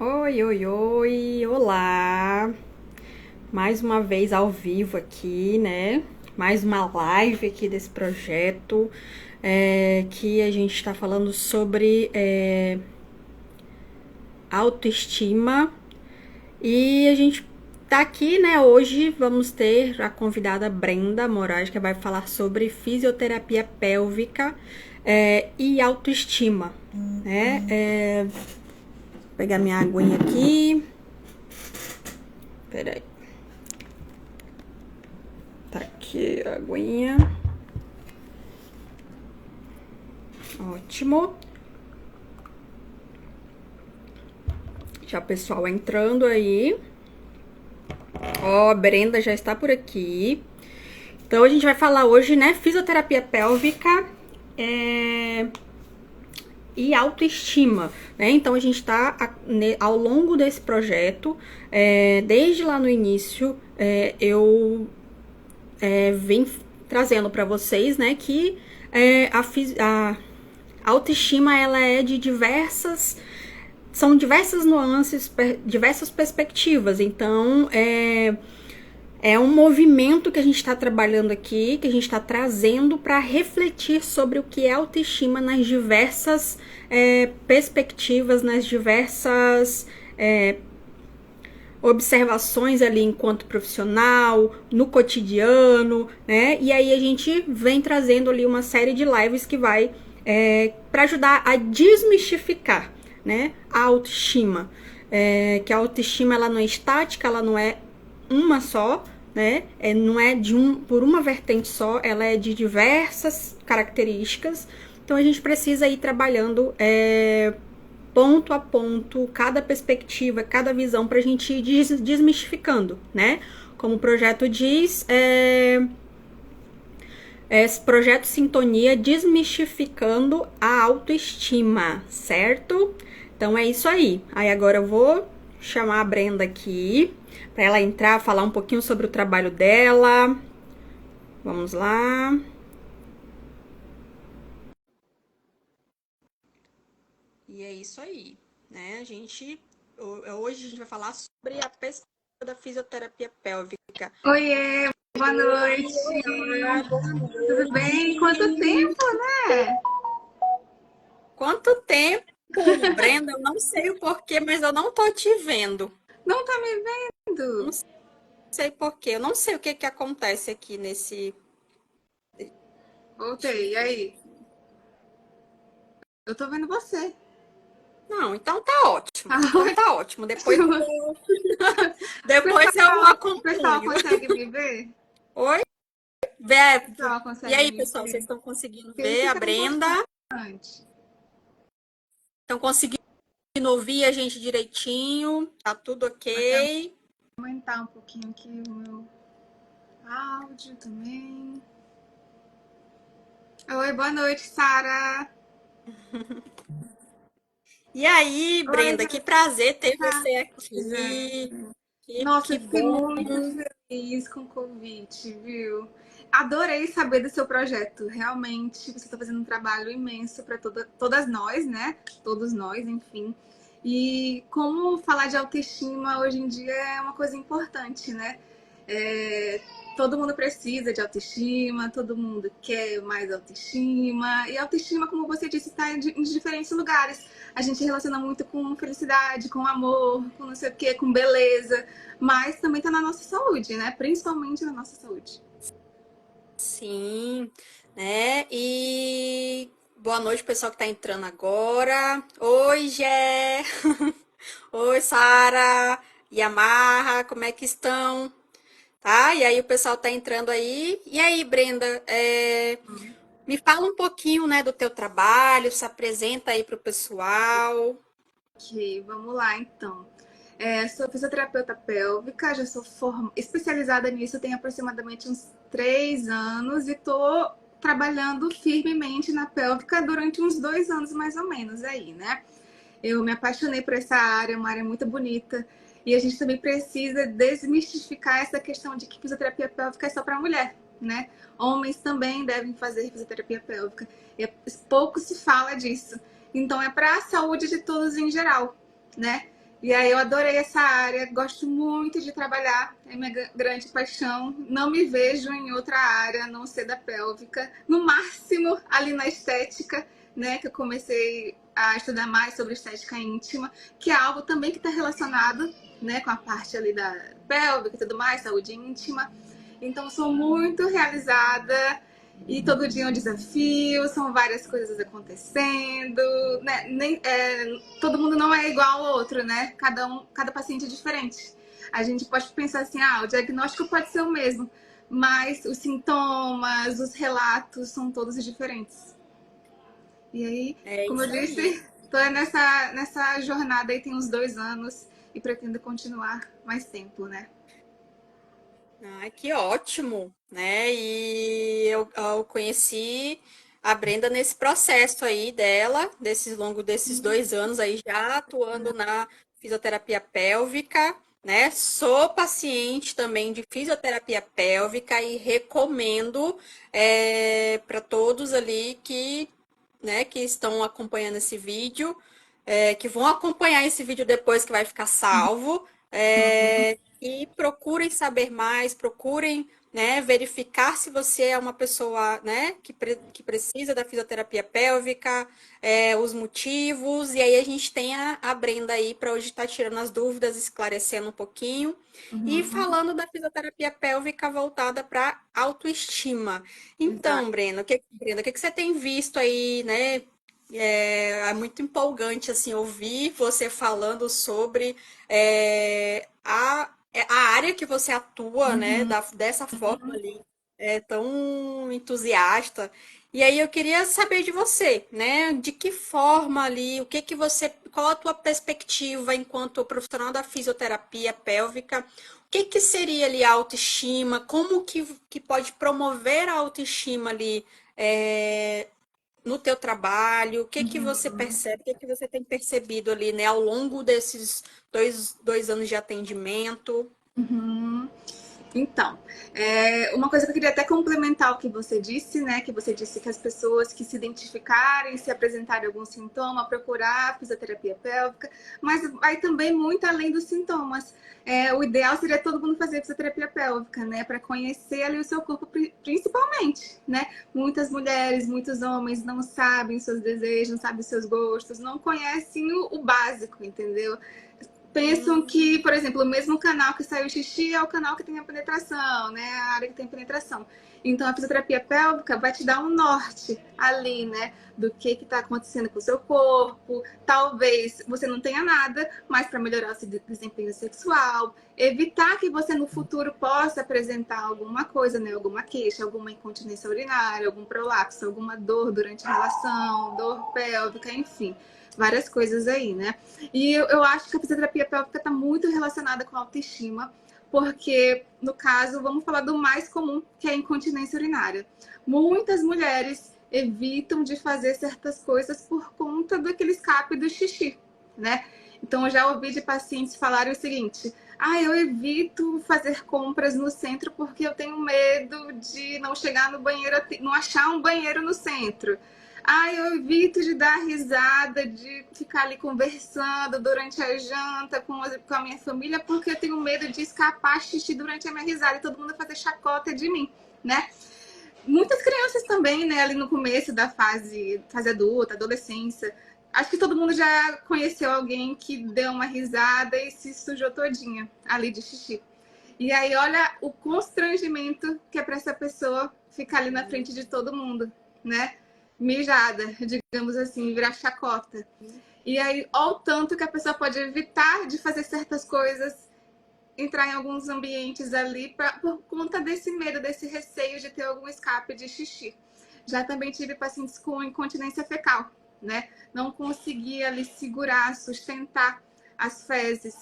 Oi, oi, oi, olá! Mais uma vez ao vivo aqui, né? Mais uma live aqui desse projeto que a gente está falando sobre autoestima e a gente tá aqui, né? Hoje vamos ter a convidada Brenda Moraes que vai falar sobre fisioterapia pélvica e autoestima, né? Vou pegar minha aguinha aqui. Peraí. Tá aqui a aguinha. Ótimo. Já o pessoal entrando aí. Ó, a Brenda já está por aqui. Então a gente vai falar hoje, né, fisioterapia pélvica e autoestima, né? Então a gente está ao longo desse projeto, desde lá no início, eu vim trazendo para vocês, né, que a autoestima ela é de são diversas nuances, diversas perspectivas. Então, é um movimento que a gente está trabalhando aqui, que a gente está trazendo para refletir sobre o que é autoestima nas diversas perspectivas, nas diversas observações ali enquanto profissional, no cotidiano, né? E aí a gente vem trazendo ali uma série de lives que vai para ajudar a desmistificar, né, a autoestima. Que a autoestima ela não é estática, ela não é uma só, né? Não é por uma vertente só, ela é de diversas características. Então a gente precisa ir trabalhando ponto a ponto, cada perspectiva, cada visão, para a gente ir desmistificando, né? Como o projeto diz, esse projeto Sintonia desmistificando a autoestima, certo? Então é isso aí. Aí agora eu vou chamar a Brenda aqui para ela entrar, falar um pouquinho sobre o trabalho dela. Vamos lá. E é isso aí, né? Hoje a gente vai falar sobre a pesquisa da fisioterapia pélvica. Oiê, boa noite. Olá, boa Tudo bem? Quanto noite. tempo, né? Quanto tempo, Brenda? Eu não sei o porquê, mas eu não tô te vendo. Não tá me vendo? Não sei porquê. Eu não sei o que que acontece aqui nesse. Deixa eu Voltei, e ver. aí? Eu tô vendo você. Não, então tá ótimo. Ah, Então oi. tá ótimo. O Depois eu pessoal acompanho. consegue me ver? Oi, O Beto. pessoal E consegue aí, me pessoal, vocês ver? estão conseguindo Porque isso ver a que é Brenda? importante. Estão conseguindo ouvir a gente direitinho? Tá tudo Vou até ok? aumentar um pouquinho aqui o meu áudio também. Oi, boa noite, Sara. E aí, Oi, Brenda, que prazer ter Jéssica. você Já. aqui. Nossa, Que eu fiquei bom. muito feliz com o convite, viu? Adorei saber do seu projeto. Realmente, você está fazendo um trabalho imenso para todas nós, né? Todos nós, enfim. E como falar de autoestima hoje em dia é uma coisa importante, né? É, todo mundo precisa de autoestima, todo mundo quer mais autoestima. E autoestima, como você disse, está em diferentes lugares. A gente relaciona muito com felicidade, com amor, com não sei o quê, com beleza. Mas também está na nossa saúde, né? Principalmente na nossa saúde. Sim, né? E boa noite, pessoal que tá entrando agora. Oi, Gé. Oi, Sara. Yamarra, como é que estão? Tá? E aí o pessoal tá entrando aí. E aí, Brenda, me fala um pouquinho, né, do teu trabalho, se apresenta aí pro pessoal. Ok, vamos lá então. Sou fisioterapeuta pélvica, já sou especializada nisso, tenho aproximadamente uns 3 anos e estou trabalhando firmemente na pélvica durante uns 2 anos mais ou menos aí, né? Eu me apaixonei por essa área, uma área muito bonita. E a gente também precisa desmistificar essa questão de que fisioterapia pélvica é só para mulher, né? Homens também devem fazer fisioterapia pélvica. E pouco se fala disso. Então é para a saúde de todos em geral, né? E aí eu adorei essa área, gosto muito de trabalhar, é minha grande paixão. Não me vejo em outra área, a não ser da pélvica. No máximo, ali na estética, né? Que eu comecei a estudar mais sobre estética íntima, que é algo também que está relacionado, né, com a parte ali da pélvica e tudo mais, saúde íntima. Então, sou muito realizada e todo dia é um desafio, são várias coisas acontecendo, né? Todo mundo não é igual ao outro, né? Cada paciente é diferente. A gente pode pensar assim, o diagnóstico pode ser o mesmo, mas os sintomas, os relatos são todos diferentes. E aí, É como eu isso aí. disse, tô nessa jornada aí tem uns 2 anos e pretendo continuar mais tempo, né? Ai, que ótimo, né? E eu conheci a Brenda nesse processo aí dela, desses 2 anos aí já atuando na fisioterapia pélvica, né? Sou paciente também de fisioterapia pélvica e recomendo para todos ali né, que estão acompanhando esse vídeo, que vão acompanhar esse vídeo depois que vai ficar salvo. E procurem saber mais, procurem, né, verificar se você é uma pessoa, né, que precisa da fisioterapia pélvica, os motivos, e aí a gente tem a Brenda aí para hoje estar tirando as dúvidas, esclarecendo um pouquinho, e Uhum. falando da fisioterapia pélvica voltada para autoestima. Então, Exato. Brenda, o que você tem visto aí, né? É muito empolgante assim ouvir você falando sobre a área que você atua, né, Uhum. dessa forma ali, tão entusiasta. E aí eu queria saber de você, né, de que forma ali, qual a tua perspectiva enquanto profissional da fisioterapia pélvica? O que seria ali a autoestima? Como que pode promover a autoestima ali? No teu trabalho, o que que você percebe, o que que você tem percebido ali, né, ao longo desses dois anos de atendimento? Uhum. Então, uma coisa que eu queria até complementar o que você disse, né? Que você disse que as pessoas que se identificarem, se apresentarem algum sintoma, procurar fisioterapia pélvica, mas vai também muito além dos sintomas. O ideal seria todo mundo fazer fisioterapia pélvica, né? Para conhecer ali o seu corpo, principalmente, né? Muitas mulheres, muitos homens não sabem seus desejos, não sabem seus gostos, não conhecem o básico, entendeu? Pensam que, por exemplo, o mesmo canal que saiu xixi é o canal que tem a penetração, né? A área que tem penetração. Então, a fisioterapia pélvica vai te dar um norte ali, né? Do que está acontecendo com o seu corpo. Talvez você não tenha nada, mas para melhorar o seu desempenho sexual, evitar que você no futuro possa apresentar alguma coisa, né? Alguma queixa, alguma incontinência urinária, algum prolapso, alguma dor durante a relação, dor pélvica, enfim. Várias coisas aí, né? E eu acho que a fisioterapia pélvica está muito relacionada com a autoestima, porque, no caso, vamos falar do mais comum, que é a incontinência urinária. Muitas mulheres evitam de fazer certas coisas por conta daquele escape do xixi, né? Então, eu já ouvi de pacientes falarem o seguinte: eu evito fazer compras no centro porque eu tenho medo de não chegar no banheiro, não achar um banheiro no centro. Eu evito de dar risada, de ficar ali conversando durante a janta com a minha família, porque eu tenho medo de escapar xixi durante a minha risada e todo mundo fazer chacota de mim, né? Muitas crianças também, né, ali no começo da fase adulta, adolescência. Acho que todo mundo já conheceu alguém que deu uma risada e se sujou todinha ali de xixi. E aí, olha o constrangimento que é para essa pessoa ficar ali na frente de todo mundo, né? Mijada, digamos assim, virar chacota. E aí, olha o tanto que a pessoa pode evitar de fazer certas coisas, entrar em alguns ambientes ali por conta desse medo, desse receio de ter algum escape de xixi. Já também tive pacientes com incontinência fecal, né? Não conseguia ali segurar, sustentar as fezes.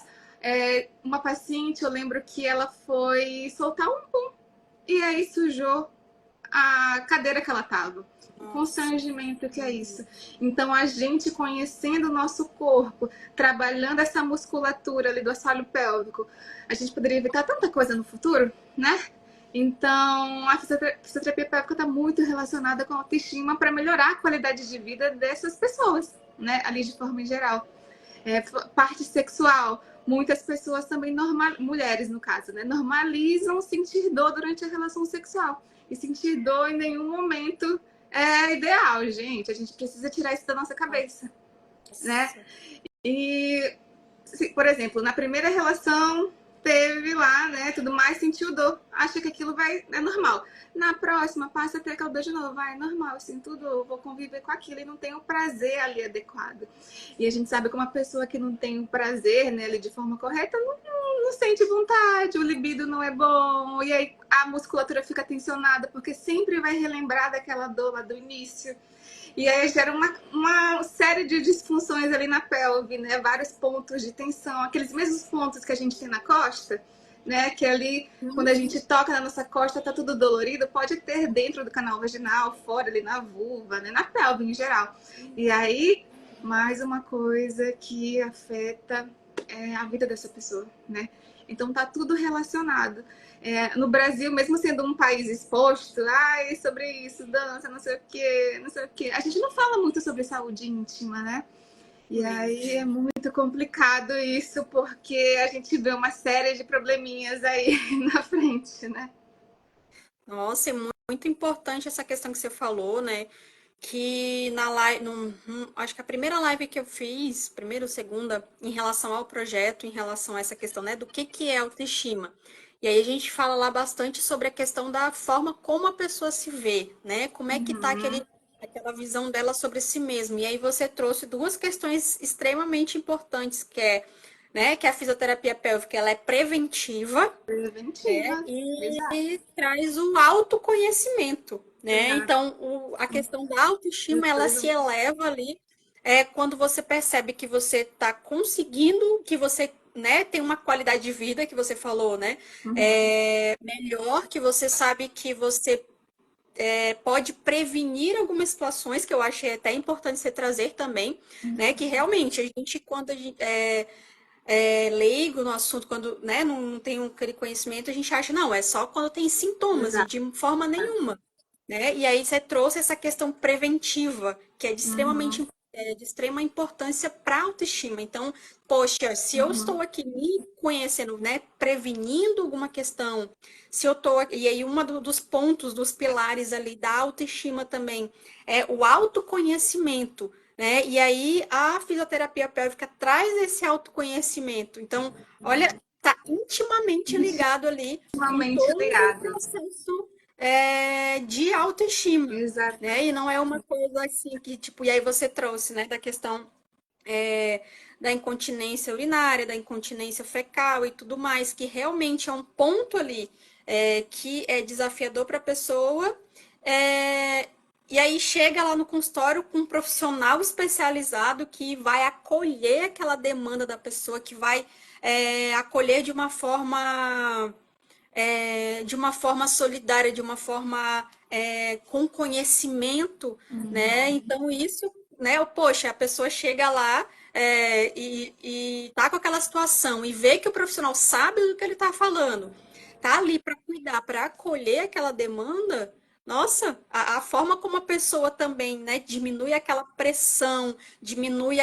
Uma paciente, eu lembro que ela foi soltar um pum e aí sujou a cadeira que ela estava. O Nossa. constrangimento que é isso. Então, a gente conhecendo o nosso corpo, trabalhando essa musculatura ali do assoalho pélvico, a gente poderia evitar tanta coisa no futuro, né? Então, a fisioterapia pélvica está muito relacionada com a autoestima para melhorar a qualidade de vida dessas pessoas, né? Ali de forma em geral. Parte sexual. Muitas pessoas também, mulheres no caso, né, normalizam sentir dor durante a relação sexual. E sentir dor em nenhum momento é ideal, gente. A gente precisa tirar isso da nossa cabeça, né? E, por exemplo, na primeira relação teve lá, né, tudo mais, sentiu dor, acha que aquilo é normal. Na próxima, passa a ter aquela dor de novo, vai, é normal, eu sinto dor, vou conviver com aquilo e não tem o prazer ali adequado. E a gente sabe que uma pessoa que não tem o prazer, né, ali de forma correta, não sente vontade, o libido não é bom, e aí a musculatura fica tensionada, porque sempre vai relembrar daquela dor lá do início. E aí gera uma série de disfunções ali na pelve, né? Vários pontos de tensão, aqueles mesmos pontos que a gente tem na costa, né? Que ali, quando a gente toca na nossa costa, tá tudo dolorido, pode ter dentro do canal vaginal, fora ali na vulva, né? Na pelve em geral. E aí, mais uma coisa que afeta a vida dessa pessoa, né? Então tá tudo relacionado. No Brasil, mesmo sendo um país exposto, sobre isso, dança, não sei o quê, não sei o quê. A gente não fala muito sobre saúde íntima, né? E aí é muito complicado isso, porque a gente vê uma série de probleminhas aí na frente, né? Nossa, é muito importante essa questão que você falou, né? Que na live, acho que a primeira live que eu fiz, primeira ou segunda, em relação ao projeto, em relação a essa questão, né, do que é autoestima. E aí a gente fala lá bastante sobre a questão da forma como a pessoa se vê, né? Como é que tá aquela visão dela sobre si mesma. E aí você trouxe duas questões extremamente importantes, que é, né, que a fisioterapia pélvica, ela é preventiva, Preventiva, exato. e traz o autoconhecimento, né? Exato. Então, a questão da autoestima, ela se eleva ali quando você percebe que você está conseguindo, que você, né, tem uma qualidade de vida que você falou, né? Melhor, que você sabe que você pode prevenir algumas situações, que eu achei até importante você trazer também, né? Que realmente a gente, quando a gente leigo no assunto, quando, né, não tem aquele conhecimento, a gente acha, não, é só quando tem sintomas e Exato. de forma nenhuma, né? E aí você trouxe essa questão preventiva, que é de extrema importância para a autoestima. Então, poxa, se eu estou aqui me conhecendo, né, prevenindo alguma questão, se eu estou aqui, e aí dos pontos, dos pilares ali da autoestima também é o autoconhecimento, né? E aí a fisioterapia pélvica traz esse autoconhecimento. Então, olha, está intimamente ligado ali com Extremamente todo o ligado. processo de autoestima, Exato. né? E não é uma coisa assim que, tipo, e aí você trouxe, né, da questão da incontinência urinária, da incontinência fecal e tudo mais, que realmente é um ponto ali que é desafiador para a pessoa. E aí chega lá no consultório com um profissional especializado que vai acolher aquela demanda da pessoa, que vai acolher de uma forma solidária, de uma forma com conhecimento, né? Então isso, né? Poxa, a pessoa chega lá e tá com aquela situação e vê que o profissional sabe do que ele tá falando, tá ali para cuidar, para acolher aquela demanda. Nossa, a forma como a pessoa também, né, diminui aquela pressão, diminui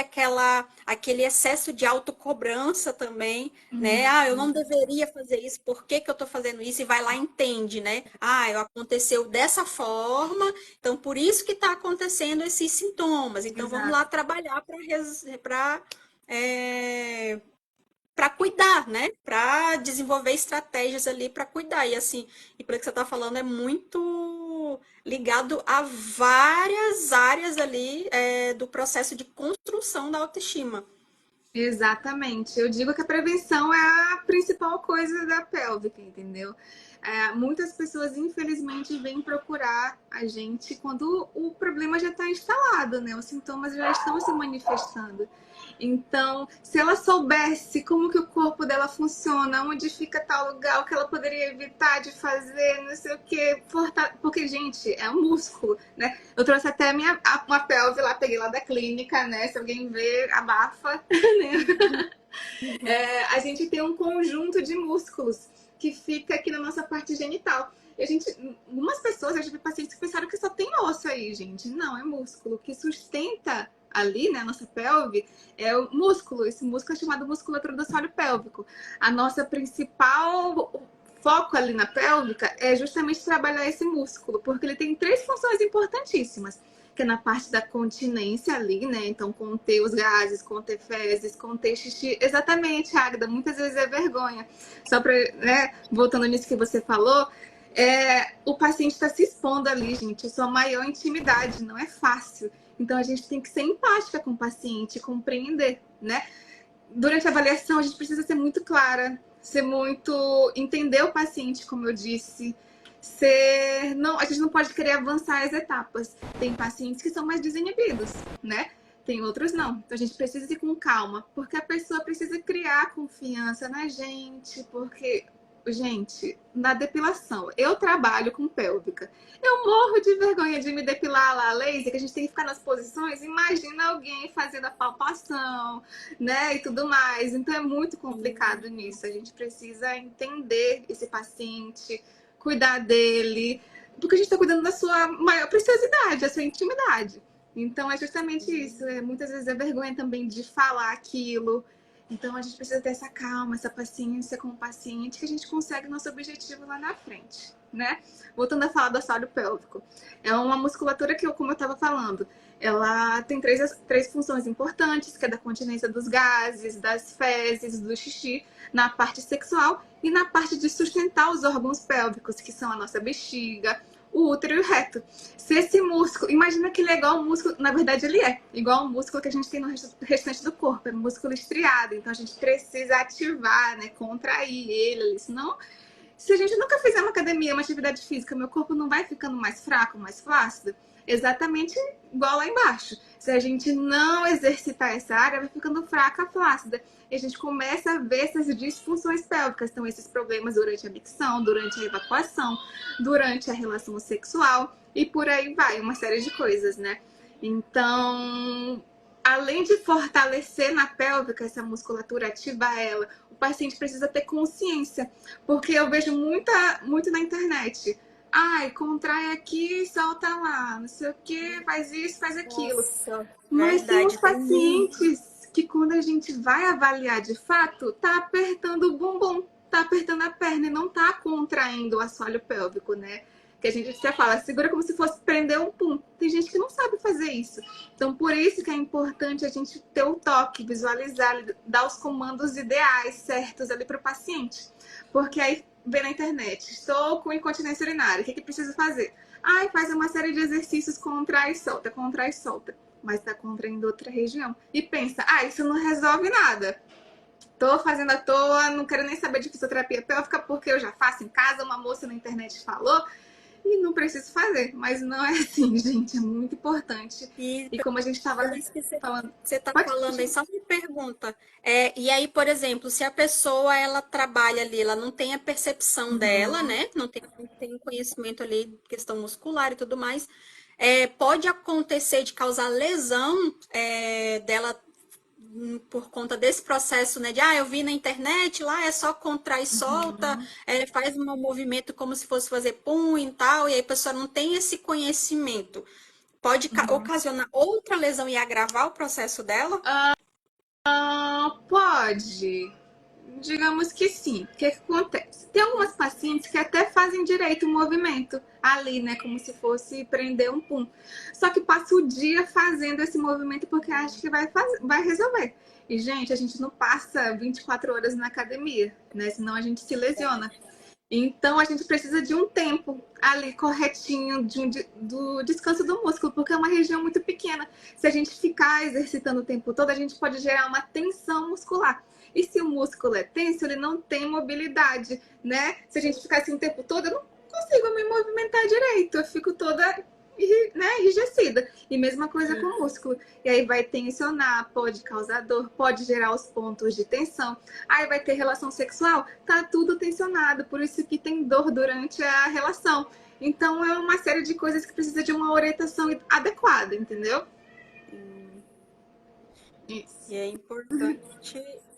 aquele excesso de autocobrança também, né? Ah, eu não deveria fazer isso, por que que eu tô fazendo isso? E vai lá e entende, né? Ah, aconteceu dessa forma, então por isso que está acontecendo esses sintomas. Então vamos Exato. lá trabalhar para cuidar, né? Para desenvolver estratégias ali para cuidar. E assim, e pelo que você está falando, é muito ligado a várias áreas ali do processo de construção da autoestima. Exatamente. Eu digo que a prevenção é a principal coisa da pélvica, entendeu? Muitas pessoas, infelizmente, vêm procurar a gente quando o problema já está instalado, né? Os sintomas já estão se manifestando. Então, se ela soubesse como que o corpo dela funciona, onde fica tal lugar, o que ela poderia evitar de fazer, não sei o quê, porque, gente, é um músculo, né? Eu trouxe até uma pelve lá, peguei lá da clínica, né? Se alguém ver, abafa, né? A gente tem um conjunto de músculos que fica aqui na nossa parte genital. E algumas pessoas, eu já vi pacientes que pensaram que só tem osso aí, gente. Não, é músculo que sustenta ali, né, a nossa pelve, é o músculo. Esse músculo é chamado musculatura do assoalho pélvico. A nossa principal foco ali na pélvica é justamente trabalhar esse músculo, porque ele tem três funções importantíssimas, que é na parte da continência ali, né? Então, conter os gases, conter fezes, conter xixi. Exatamente, Águeda, muitas vezes é vergonha. Só para, né, voltando nisso que você falou, o paciente está se expondo ali, gente, a sua maior intimidade, não é fácil. Então, a gente tem que ser empática com o paciente, compreender, né? Durante a avaliação, a gente precisa ser muito clara, ser muito... entender o paciente, como eu disse. Não, a gente não pode querer avançar as etapas. Tem pacientes que são mais desinibidos, né? Tem outros não. Então, a gente precisa ir com calma, porque a pessoa precisa criar confiança na gente, porque... Gente, na depilação, eu trabalho com pélvica. Eu morro de vergonha de me depilar lá a laser, que a gente tem que ficar nas posições. Imagina alguém fazendo a palpação, né, e tudo mais. Então é muito complicado nisso. A gente precisa entender esse paciente, cuidar dele, porque a gente está cuidando da sua maior preciosidade, da sua intimidade. Então é justamente isso. Muitas vezes é vergonha também de falar aquilo. Então a gente precisa ter essa calma, essa paciência com o paciente, que a gente consegue nosso objetivo lá na frente, né? Voltando a falar do assoalho pélvico. É uma musculatura que, como eu estava falando, ela tem três funções importantes, que é da continência dos gases, das fezes, do xixi, na parte sexual e na parte de sustentar os órgãos pélvicos, que são a nossa bexiga, o útero e o reto. Se esse músculo, imagina que ele é igual ao músculo, na verdade ele é igual ao músculo que a gente tem no restante do corpo, é um músculo estriado, então a gente precisa ativar, né, contrair ele, senão, se a gente nunca fizer uma academia, uma atividade física, meu corpo não vai ficando mais fraco, mais flácido? Exatamente igual lá embaixo. Se a gente não exercitar essa área, vai ficando fraca, flácida. E a gente começa a ver essas disfunções pélvicas. Então, esses problemas durante a micção, durante a evacuação, durante a relação sexual e por aí vai, uma série de coisas, né? Então, além de fortalecer na pélvica essa musculatura, ativar ela, o paciente precisa ter consciência. Porque eu vejo muito na internet. Ai, contrai aqui, solta lá, não sei o que, faz isso, faz aquilo. Nossa, Mas tem uns verdade, tem muito. pacientes que quando a gente vai avaliar de fato, tá apertando o bumbum, tá apertando a perna e não tá contraindo o assoalho pélvico, né? Que a gente até fala, segura como se fosse prender um pum. Tem gente que não sabe fazer isso. Então, por isso que é importante a gente ter o toque, visualizar, dar os comandos ideais, certos ali para o paciente. Porque aí vê na internet, estou com incontinência urinária, o que preciso fazer? Ai, faz uma série de exercícios, contrai e solta. Mas está contraindo outra região. E pensa, isso não resolve nada. Tô fazendo à toa, não quero nem saber de fisioterapia pélvica, porque eu já faço em casa, uma moça na internet falou, e não preciso fazer. Mas não é assim, gente, é muito importante. E E como a gente estava pelo isso que falando... você está Pode falando aí, continuar. só me pergunta. E aí, por exemplo, se a pessoa ela trabalha ali, ela não tem a percepção dela, Uhum. né? Não tem conhecimento ali, questão muscular e tudo mais. Pode acontecer de causar lesão dela por conta desse processo, né? De eu vi na internet, lá é só contrai e solta, faz um movimento como se fosse fazer pum e tal, e aí a pessoa não tem esse conhecimento. Pode ocasionar outra lesão e agravar o processo dela? Pode. Digamos que sim. O que acontece? Tem algumas pacientes que até fazem direito o movimento ali, né? Como se fosse prender um pum. Só que passa o dia fazendo esse movimento porque acha que vai resolver. E, gente, a gente não passa 24 horas na academia, né? Senão a gente se lesiona. Então, a gente precisa de um tempo ali corretinho do descanso do músculo, porque é uma região muito pequena. Se a gente ficar exercitando o tempo todo, a gente pode gerar uma tensão muscular. E se o músculo é tenso, ele não tem mobilidade, né? Se a gente ficar assim o tempo todo, eu não consigo me movimentar direito. Eu fico toda, né, enrijecida. E mesma coisa com o músculo. E aí vai tensionar, pode causar dor, pode gerar os pontos de tensão. Aí vai ter relação sexual, tá tudo tensionado. Por isso que tem dor durante a relação. Então é uma série de coisas que precisa de uma orientação adequada, entendeu? Isso. E é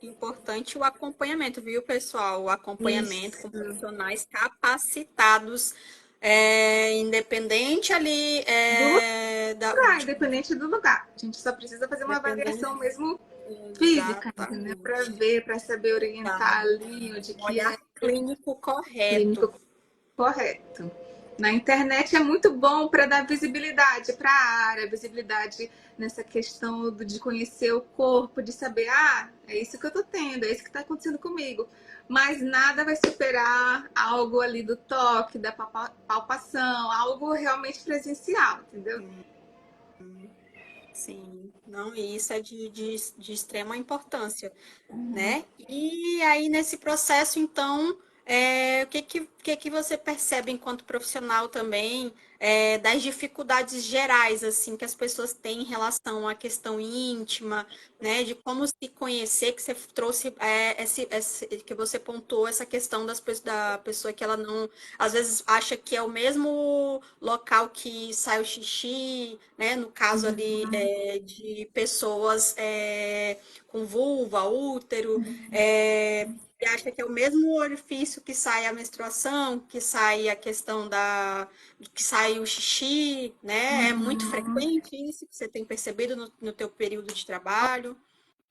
importante o acompanhamento, viu, pessoal? O acompanhamento com Isso. profissionais capacitados independente ali Do lugar, tipo, independente do lugar. A gente só precisa fazer uma avaliação independente, mesmo física, entendeu? Para exatamente, ver, para saber tá, orientar ali onde um que é olhar clínico correto. clínico correto. Na internet é muito bom para dar visibilidade para a área, visibilidade nessa questão de conhecer o corpo, de saber, é isso que eu tô tendo, é isso que está acontecendo comigo. Mas nada vai superar algo ali do toque, da palpação, algo realmente presencial, entendeu? Sim, não, e isso é de extrema importância, né? E aí, nesse processo, então, o que que você percebe enquanto profissional também, das dificuldades gerais, assim, que as pessoas têm em relação à questão íntima, né? De como se conhecer, que você trouxe, que você pontuou essa questão da pessoa que ela não, às vezes, acha que é o mesmo local que sai o xixi, né? No caso ali, de pessoas com vulva, útero, e acha que é o mesmo orifício que sai a menstruação, que sai a questão que sai o xixi, né? É muito frequente isso que você tem percebido no teu período de trabalho?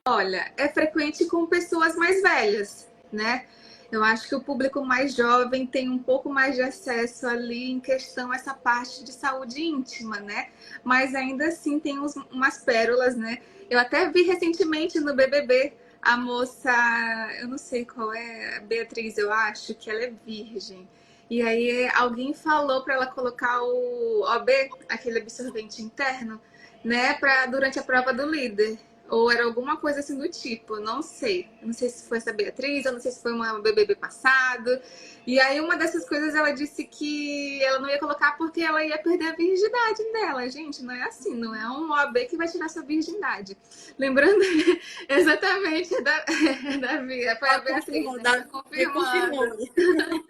Olha, é frequente com pessoas mais velhas, né? Eu acho que o público mais jovem tem um pouco mais de acesso ali em questão a essa parte de saúde íntima, né? Mas ainda assim tem umas pérolas, né? Eu até vi recentemente no BBB a moça, eu não sei qual é, a Beatriz, eu acho que ela é virgem. E aí alguém falou para ela colocar o OB, aquele absorvente interno, né, para durante a prova do líder. Ou era alguma coisa assim do tipo, não sei. Não sei se foi essa Beatriz, eu não sei se foi uma BBB passado. E aí uma dessas coisas ela disse que ela não ia colocar porque ela ia perder a virgindade dela. Gente, não é assim, não é um OAB que vai tirar sua virgindade. Lembrando exatamente da Bia, foi a Tá Beatriz, confirmando, né? Tá me confirmando. confirmando.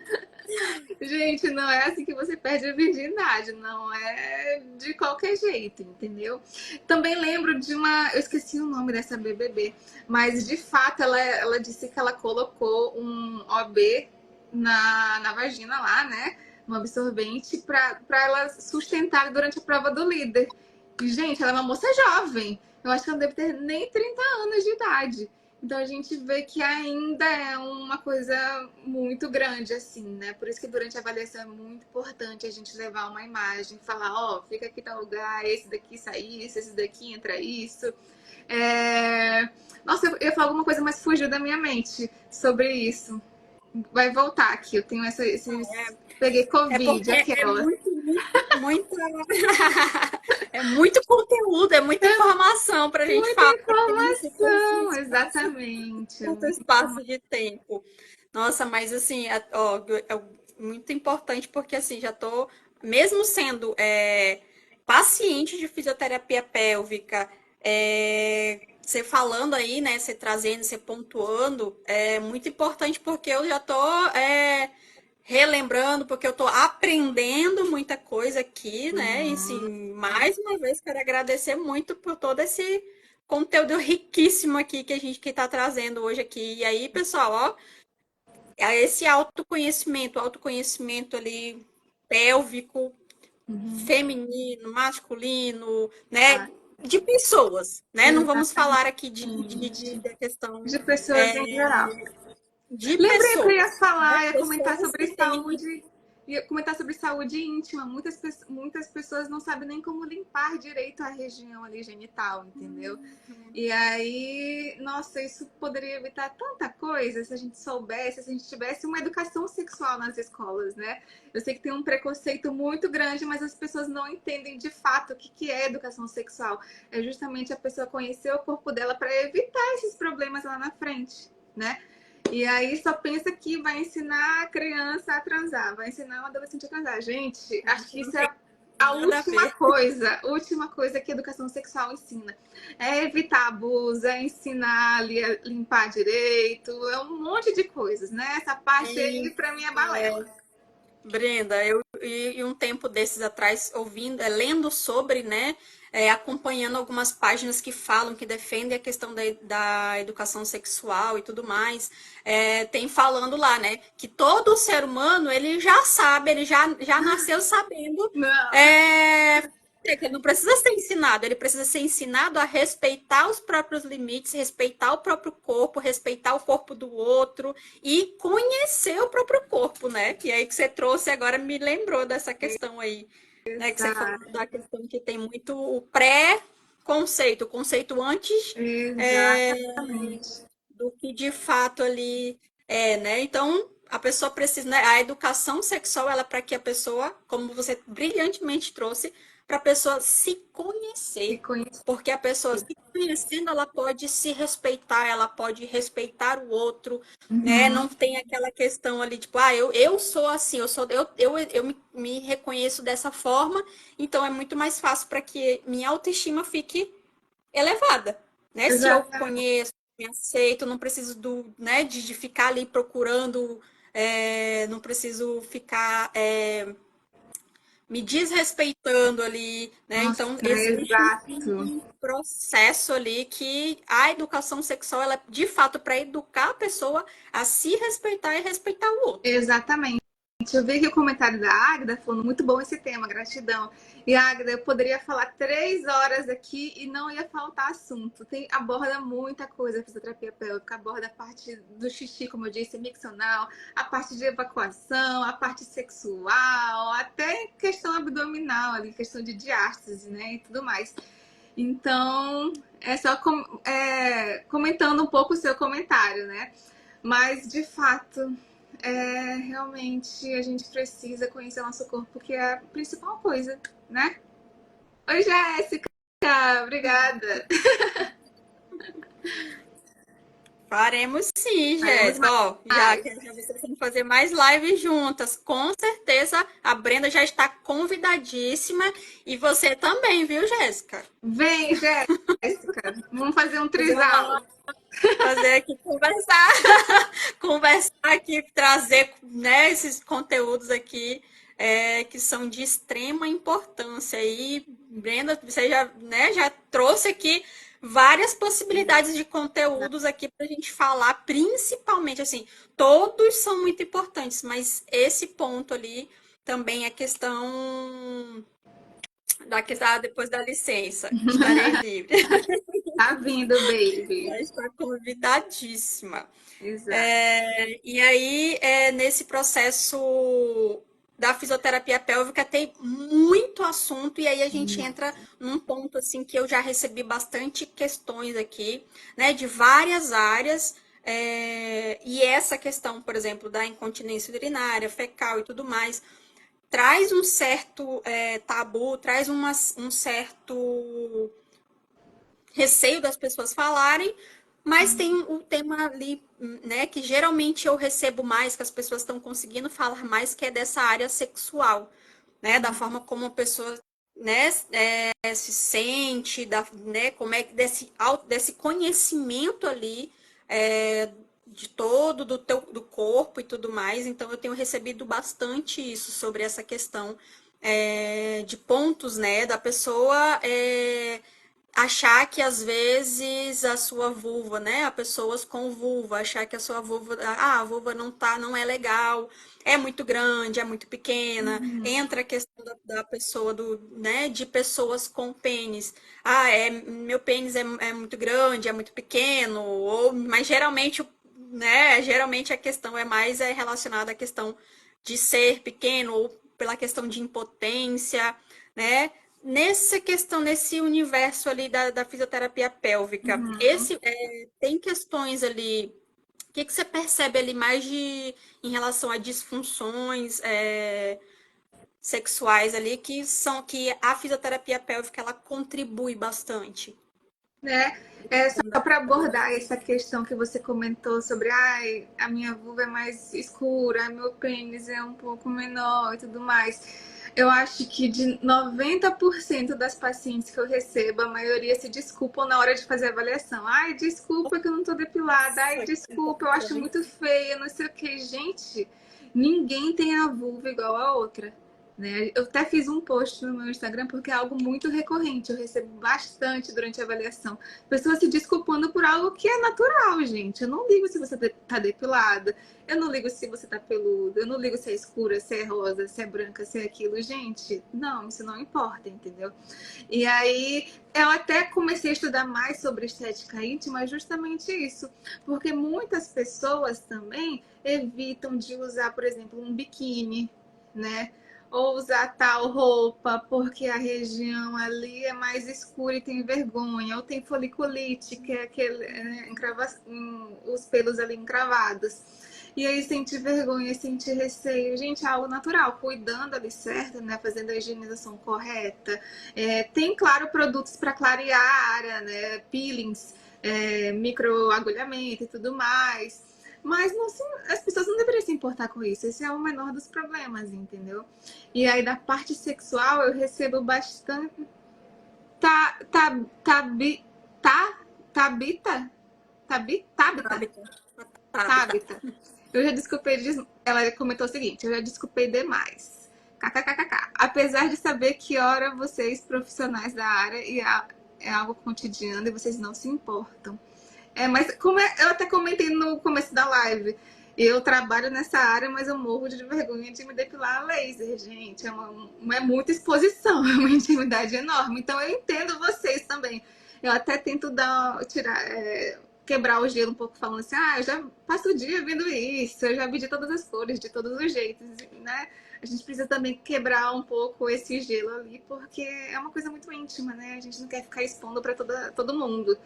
Gente, não é assim que você perde a virgindade, não é de qualquer jeito, entendeu? Também lembro de uma, eu esqueci o nome dessa BBB, mas de fato ela disse que ela colocou um OB na vagina lá, né? Um absorvente para ela sustentar durante a prova do líder. E, gente, ela é uma moça jovem. Eu acho que ela não deve ter nem 30 anos de idade. Então a gente vê que ainda é uma coisa muito grande, assim, né? Por isso que durante a avaliação é muito importante a gente levar uma imagem, falar, fica aqui tal lugar, esse daqui sai isso, esse daqui entra isso. Nossa, eu ia falar alguma coisa, mas fugiu da minha mente sobre isso. Vai voltar aqui, eu tenho esses. Peguei É Covid, porque é aquela. muito, é muito conteúdo, é muita informação para a gente Muita falar nesse informação, exatamente. curto Muita espaço informação. de tempo. Nossa, mas assim, é muito importante porque assim, já tô, mesmo sendo paciente de fisioterapia pélvica, você falando aí, né, você trazendo, você pontuando, é muito importante porque eu já tô relembrando, porque eu tô aprendendo muita coisa aqui, né? E assim, mais uma vez quero agradecer muito por todo esse conteúdo riquíssimo aqui que a gente que está trazendo hoje aqui. E aí, pessoal, ó, esse autoconhecimento ali pélvico, feminino, masculino, né? Tá? De pessoas, né? Não vamos falar aqui Exatamente. da questão De pessoas em é, geral. de Lembrei que eu ia pessoas, né? falar, ia comentar Pessoas sobre que têm. saúde, ia comentar sobre saúde íntima. Muitas pessoas não sabem nem como limpar direito a região ali genital, entendeu? E aí, nossa, isso poderia evitar tanta coisa se a gente soubesse, se a gente tivesse uma educação sexual nas escolas, né? Eu sei que tem um preconceito muito grande, mas as pessoas não entendem de fato o que é educação sexual. É justamente a pessoa conhecer o corpo dela para evitar esses problemas lá na frente, né? E aí só pensa que vai ensinar a criança a transar, vai ensinar um adolescente a transar. Gente, acho que Não isso tem é a nada a ver. última coisa que a educação sexual ensina. É evitar abuso, é ensinar ali a limpar direito, é um monte de coisas, né? Essa parte aí, pra mim, é É, balela. Brenda, eu e um tempo desses atrás ouvindo, lendo sobre, né, acompanhando algumas páginas que falam, que defendem a questão da educação sexual e tudo mais, tem falando lá, né, que todo ser humano ele já sabe, ele já nasceu sabendo, Não, é, que ele não precisa ser ensinado, ele precisa ser ensinado a respeitar os próprios limites, respeitar o próprio corpo, respeitar o corpo do outro e conhecer o próprio corpo, né? E aí que você trouxe agora me lembrou dessa questão aí, né? Que você falou exato, da questão que tem muito o pré-conceito, o conceito antes é, exatamente. do que de fato ali né? Então a pessoa precisa, né? A educação sexual ela é para que a pessoa, como você brilhantemente trouxe, para a pessoa se Se conhecer, conhecer. porque a pessoa se conhecendo ela pode se respeitar, ela pode respeitar o outro, né? Uhum, Não tem aquela questão ali tipo, eu sou assim, eu me reconheço dessa forma, então é muito mais fácil para que minha autoestima fique elevada, né? Se eu exatamente. conheço, me aceito, não preciso né, de ficar ali procurando, não preciso ficar me desrespeitando ali, né? Nossa, Então existe exato. um processo ali que a educação sexual ela é de fato para educar a pessoa a se respeitar e respeitar o outro. Exatamente. Eu vi aqui o comentário da Águida falando muito bom esse tema, gratidão. E Águida, eu poderia falar 3 horas aqui e não ia faltar assunto. Aborda muita coisa a fisioterapia pélvica, aborda a parte do xixi, como eu disse, miccional, a parte de evacuação, a parte sexual, até questão abdominal ali, questão de diástase, né, e tudo mais. Então, é só comentando um pouco o seu comentário, né? Mas, de fato, realmente a gente precisa conhecer o nosso corpo, que é a principal coisa, né? Oi, Jéssica! Obrigada! Faremos sim, Faremos Jéssica. Ó, já mais. que já vocês têm que fazer mais lives juntas. Com certeza a Brenda já está convidadíssima e você também, viu, Jéssica? Vem, Jéssica! Vamos fazer um Fazer trisal. fazer aqui conversar, conversar aqui, trazer, né, esses conteúdos aqui que são de extrema importância. E Brenda, você já, né, já trouxe aqui várias possibilidades de conteúdos aqui para a gente falar, principalmente assim, todos são muito importantes, mas esse ponto ali também é questão da questão depois da licença. Estarei livre. Tá vindo, baby. Já está convidadíssima. Exato. E aí, nesse processo da fisioterapia pélvica, tem muito assunto, e aí a gente entra num ponto assim que eu já recebi bastante questões aqui, né, de várias áreas. E essa questão, por exemplo, da incontinência urinária, fecal e tudo mais, traz um certo tabu, traz um certo receio das pessoas falarem, mas tem o tema ali, né, que geralmente eu recebo mais, que as pessoas estão conseguindo falar mais, que é dessa área sexual, né, da forma como a pessoa, né, se sente, né, como é que desse conhecimento ali de todo do corpo e tudo mais. Então eu tenho recebido bastante isso sobre essa questão de pontos, né, da pessoa achar que às vezes a sua vulva, né? Há pessoas com vulva, achar que a sua vulva, a vulva não é legal, é muito grande, é muito pequena. Entra a questão da pessoa né, de pessoas com pênis. Meu pênis é muito grande, é muito pequeno, mas geralmente, né, geralmente a questão é mais relacionada à questão de ser pequeno ou pela questão de impotência, né? Nessa questão, nesse universo ali da fisioterapia pélvica, Uhum. tem questões ali. O que você percebe ali mais em relação a disfunções sexuais ali que a fisioterapia pélvica ela contribui bastante? Né? É só para abordar essa questão que você comentou sobre a minha vulva é mais escura, meu pênis é um pouco menor e tudo mais. Eu acho que de 90% das pacientes que eu recebo, a maioria se desculpam na hora de fazer a avaliação. Ai, desculpa que eu não tô depilada. Ai, Nossa, que desculpa, eu acho importante. muito feia, não sei o que. Gente, Ninguém tem a vulva igual a outra, né? Eu até fiz um post no meu Instagram porque é algo muito recorrente. Eu recebo bastante durante a avaliação. Pessoas se desculpando por algo que é natural, gente. Eu não ligo se você tá depilada. Eu não ligo se você tá peludo. Eu não ligo se é escura, se é rosa, se é branca, se é aquilo. Gente, não, isso não importa, entendeu? E aí eu até comecei a estudar mais sobre estética íntima, justamente isso. Porque muitas pessoas também evitam de usar, por exemplo, um biquíni, né? Ou usar tal roupa porque a região ali é mais escura e tem vergonha, ou tem foliculite, que é aquele, os pelos ali encravados. E aí sente vergonha, sente receio. Gente, é algo natural, cuidando ali certo, né? Fazendo a higienização correta. Tem, claro, produtos para clarear a área, né? Peelings, microagulhamento e tudo mais. Mas não as pessoas não deveriam se importar com isso. Esse é o menor dos problemas, entendeu? E aí, da parte sexual, eu recebo bastante. Tá, tá, tabi, tá, tabita? Tabita? Tabita. Eu já desculpei. Ela comentou o seguinte: eu já desculpei demais. KKKKK. Apesar de saber que hora vocês, profissionais da área, é algo cotidiano e vocês não se importam. Mas eu até comentei no começo da live, eu trabalho nessa área, mas eu morro de vergonha de me depilar a laser, gente. É muita exposição, é uma intimidade enorme. Então eu entendo vocês também. Eu até tento quebrar o gelo um pouco, falando assim, eu já passo o dia vendo isso, eu já vi de todas as cores, de todos os jeitos, né? A gente precisa também quebrar um pouco esse gelo ali, porque é uma coisa muito íntima, né? A gente não quer ficar expondo para todo mundo.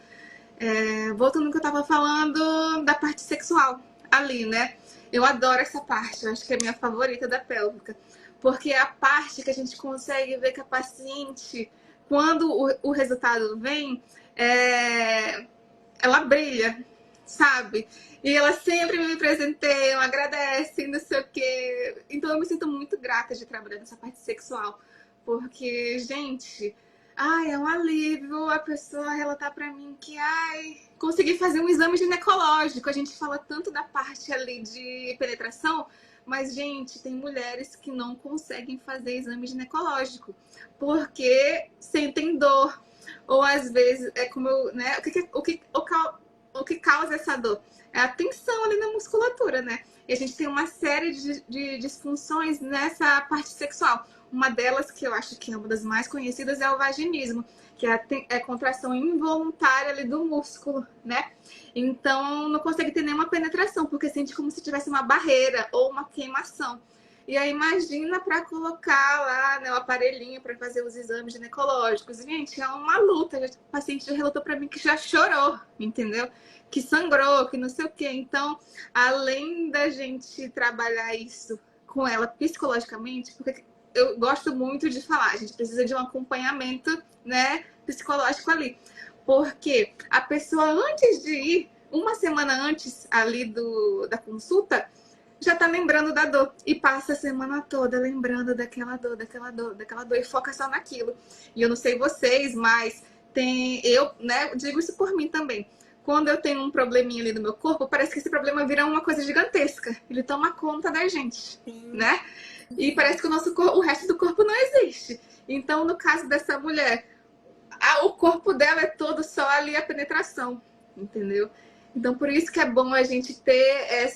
Voltando ao que eu tava falando da parte sexual ali, né? Eu adoro essa parte, eu acho que é a minha favorita da pélvica. Porque é a parte que a gente consegue ver que a paciente, quando o resultado vem, ela brilha, sabe? E ela sempre me presenteia, agradece, não sei o quê. Então eu me sinto muito grata de trabalhar nessa parte sexual. Porque, gente, é um alívio a pessoa relatar pra mim que, consegui fazer um exame ginecológico. A gente fala tanto da parte ali de penetração, mas, gente, tem mulheres que não conseguem fazer exame ginecológico porque sentem dor. Ou às vezes, como eu, né? O que causa essa dor? É a tensão ali na musculatura, né? E a gente tem uma série de disfunções nessa parte sexual. Uma delas, que eu acho que é uma das mais conhecidas, é o vaginismo, que é a contração involuntária ali do músculo, né? Então, não consegue ter nenhuma penetração, porque sente como se tivesse uma barreira ou uma queimação. E aí, imagina para colocar lá, né, o aparelhinho para fazer os exames ginecológicos. Gente, é uma luta. O paciente já relatou para mim que já chorou, entendeu? Que sangrou, que não sei o quê. Então, além da gente trabalhar isso com ela psicologicamente, porque eu gosto muito de falar, a gente precisa de um acompanhamento, né, psicológico ali. Porque a pessoa, antes de ir, uma semana antes ali da consulta, já tá lembrando da dor. E passa a semana toda lembrando daquela dor, daquela dor, daquela dor. E foca só naquilo. E eu não sei vocês, mas eu, né, digo isso por mim também. Quando eu tenho um probleminha ali no meu corpo, parece que esse problema vira uma coisa gigantesca. Ele toma conta da gente, né? E parece que o resto do corpo não existe. Então, no caso dessa mulher, o corpo dela é todo só ali a penetração, entendeu? Então, por isso que é bom a gente ter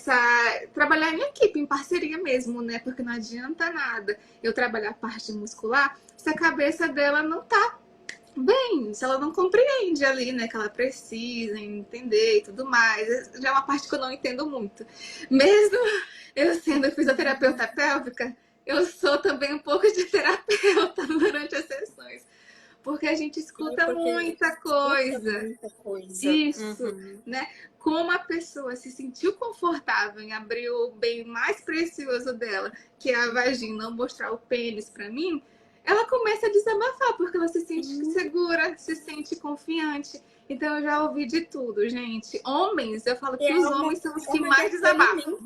trabalhar em equipe, em parceria mesmo, né? Porque não adianta nada eu trabalhar a parte muscular se a cabeça dela não tá bem, se ela não compreende ali, né? Que ela precisa entender e tudo mais. Já é uma parte que eu não entendo muito. Mesmo eu sendo fisioterapeuta pélvica, eu sou também um pouco de terapeuta durante as sessões. Porque a gente escuta muita coisa. Muita coisa. Isso, né? Como a pessoa se sentiu confortável em abrir o bem mais precioso dela, que é a vagina, mostrar o pênis para mim, ela começa a desabafar, porque ela se sente segura, se sente confiante. Então eu já ouvi de tudo, gente. Homens, eu falo que os homens são os que mais desabafam.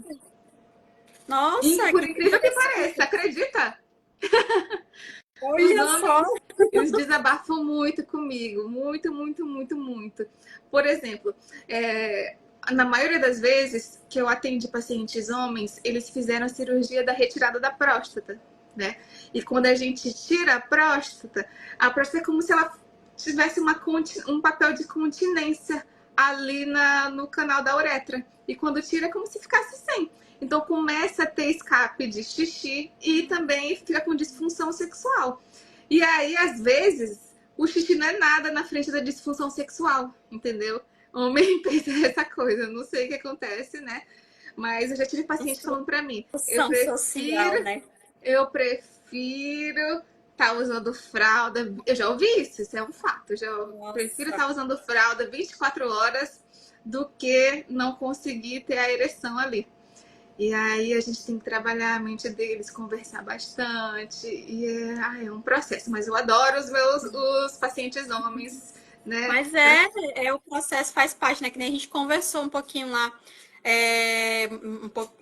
Nossa, por incrível que pareça, acredita? Olha só. Eles desabafam muito comigo. Muito, muito, muito, muito. Por exemplo, na maioria das vezes que eu atendi pacientes homens, eles fizeram a cirurgia da retirada da próstata, né? E quando a gente tira a próstata é como se ela tivesse um papel de continência ali no canal da uretra. E quando tira, é como se ficasse sem. Então começa a ter escape de xixi e também fica com disfunção sexual. E aí, às vezes, o xixi não é nada na frente da disfunção sexual, entendeu? Homem pensa essa coisa, não sei o que acontece, né? Mas eu já tive paciente falando pra mim, Função social, né? eu prefiro estar usando fralda. Eu já ouvi isso, isso é um fato. Eu já prefiro Nossa. estar usando fralda 24 horas do que não conseguir ter a ereção ali. E aí a gente tem que trabalhar a mente deles, conversar bastante. E é um processo. Mas eu adoro os pacientes homens, né? Mas o processo faz parte, né? Que nem a gente conversou um pouquinho lá, um pouco,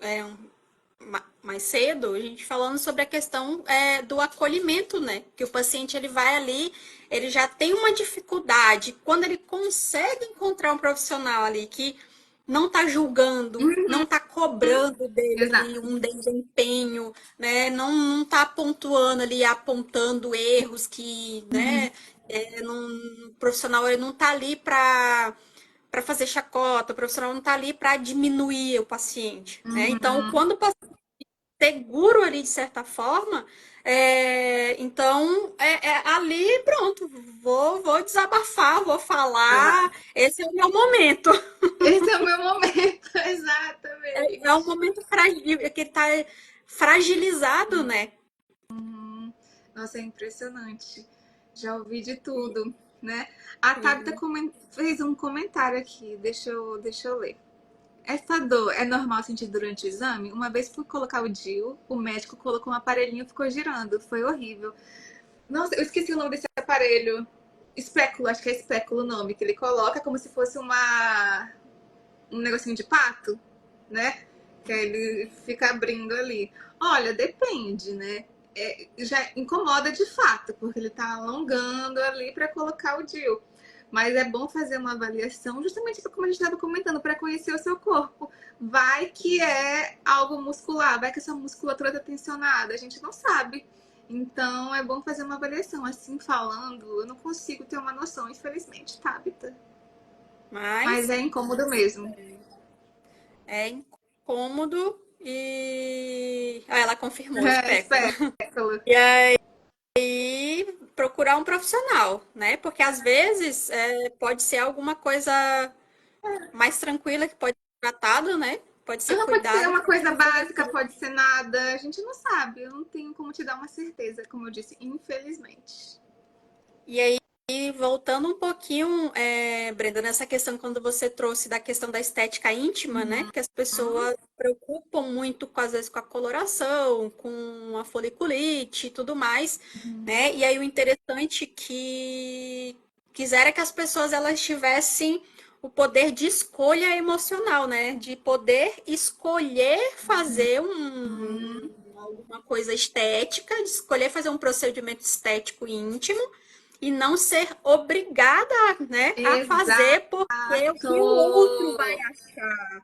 mais cedo, a gente falando sobre a questão do acolhimento, né? Que o paciente ele vai ali, ele já tem uma dificuldade. Quando ele consegue encontrar um profissional ali que não está julgando, não está cobrando dele Exato. ali um desempenho, né? Não está pontuando ali, apontando erros que, né? O profissional ele não está ali para fazer chacota, o profissional não está ali para diminuir o paciente, né? Então, Uhum. quando o paciente é seguro ali de certa forma, então ali pronto, vou desabafar, vou falar, Exato. esse é o meu momento. Esse é o meu momento, É um exatamente. momento frágil, que ele está fragilizado, né? Nossa, é impressionante. Já ouvi de tudo, né? A Tabita Sim. fez um comentário aqui, deixa eu ler. Essa dor é normal sentir durante o exame? Uma vez fui colocar o DIU, o médico colocou um aparelhinho e ficou girando. Foi horrível. Nossa, eu esqueci o nome desse aparelho. Espéculo, acho que é espéculo o nome, que ele coloca como se fosse um negocinho de pato, né? Que aí ele fica abrindo ali. Olha, depende, né? Já incomoda de fato, porque ele tá alongando ali para colocar o DIU. Mas é bom fazer uma avaliação, justamente como a gente estava comentando, para conhecer o seu corpo. Vai que é algo muscular, vai que essa musculatura está tensionada, a gente não sabe. Então é bom fazer uma avaliação. Assim falando, eu não consigo ter uma noção, infelizmente, Tabita. Mas Mas é incômodo mesmo. é incômodo e. Ah, ela confirmou, É, espéculo. espéculo. E aí, procurar um profissional, né? Porque às vezes pode ser alguma coisa mais tranquila que pode ser tratado, né? Pode ser Pode ser cuidado, uma pode coisa ser básica, resolvido. pode ser nada. A gente não sabe. Eu não tenho como te dar uma certeza, como eu disse, infelizmente. E aí, voltando um pouquinho, Brenda, nessa questão quando você trouxe da questão da estética íntima, né? Que as pessoas se preocupam muito, às vezes, com a coloração, com a foliculite e tudo mais, né? E aí o interessante que quiser é que as pessoas elas tivessem o poder de escolha emocional, né? De poder escolher fazer alguma coisa estética, de escolher fazer um procedimento estético íntimo e não ser obrigada, né, a Exato. fazer porque o que o outro vai achar,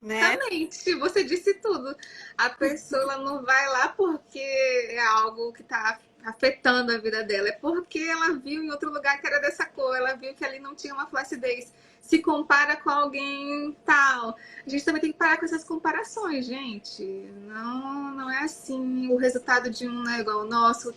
né? Exatamente. Você disse tudo. A pessoa não vai lá porque é algo que está afetando a vida dela. É porque ela viu em outro lugar que era dessa cor. Ela viu que ali não tinha uma flacidez. Se compara com alguém tal. A gente também tem que parar com essas comparações, gente. Não é assim. O resultado de um não é igual ao nosso,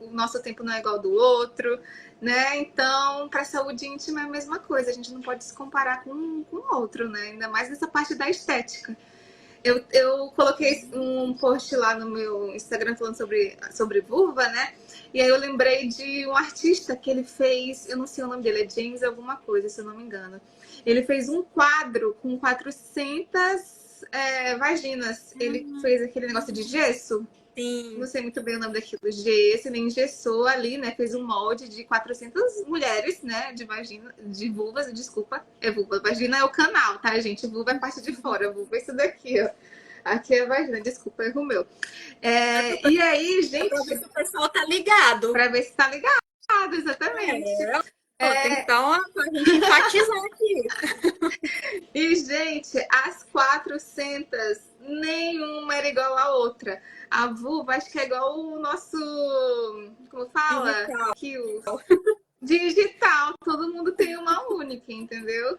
o nosso tempo não é igual ao do outro, né? Então, para a saúde íntima é a mesma coisa. A gente não pode se comparar com o outro, né? Ainda mais nessa parte da estética. Eu coloquei um post lá no meu Instagram falando sobre vulva, né? E aí eu lembrei de um artista que ele fez, eu não sei o nome dele, é James alguma coisa, se eu não me engano. Ele fez um quadro com 400 vaginas. Ele fez aquele negócio de gesso. Não Sim, sei muito bem o nome daquilo. Gesso, ele engessou ali, né? Fez um molde de 400 mulheres, né? De vagina, de vulvas, desculpa. É vulva. Vagina é o canal, tá, gente? Vulva é a parte de fora. Vulva é isso daqui, ó. Aqui é vagina, desculpa, erro meu. E aí, é pra ver gente, se o pessoal tá ligado. pra ver se tá ligado, exatamente. Pô, tem então a gente enfatizar aqui. E, gente, as 400, nenhuma era igual à outra. A vulva, acho que é igual o nosso. Como fala? Digital. Kills. Digital. Todo mundo tem uma única, entendeu?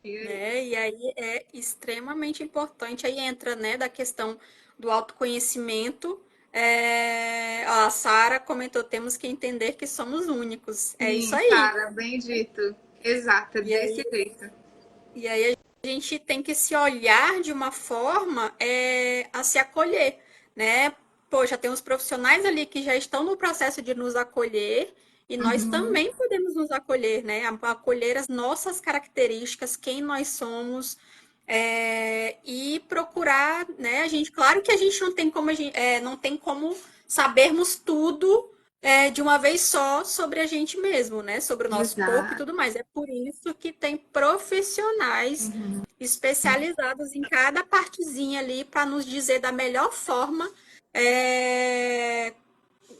E, Né? E aí é extremamente importante, aí entra, né, da questão do autoconhecimento. A Sara comentou, temos que entender que somos únicos. É isso sim, aí. cara, bem dito. Exato, E desse aí, jeito. e aí a gente tem que se olhar de uma forma a se acolher, né? Poxa, tem os profissionais ali que já estão no processo de nos acolher e nós Uhum. também podemos nos acolher, né? Acolher as nossas características, quem nós somos, e procurar, né? A gente, claro que a gente não tem como, não tem como sabermos tudo de uma vez só sobre a gente mesmo, né? Sobre o nosso corpo e Exato. tudo mais. É por isso que tem profissionais Uhum. especializados em cada partezinha ali para nos dizer da melhor forma, é,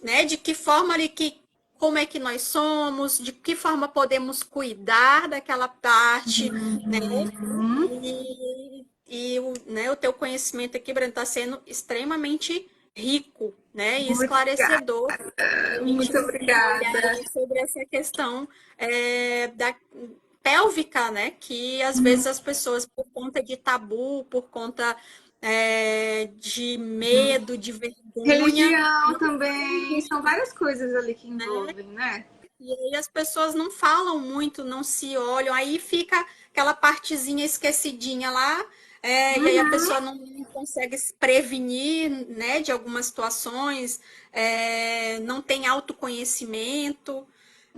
né? De que forma ali que como é que nós somos, de que forma podemos cuidar daquela parte, né? Uhum. O teu conhecimento aqui, Breno, está sendo extremamente rico, né? E Muito obrigada. esclarecedor a gente Muito olhar obrigada. aí sobre essa questão da pélvica, né? Que às vezes as pessoas, por conta de tabu, por conta de medo, de vergonha, Religião não também, são várias coisas ali que né? envolvem, né? E aí as pessoas não falam muito, não se olham, aí fica aquela partezinha esquecidinha lá, e aí a Uhum. pessoa não consegue se prevenir, né, de algumas situações, não tem autoconhecimento.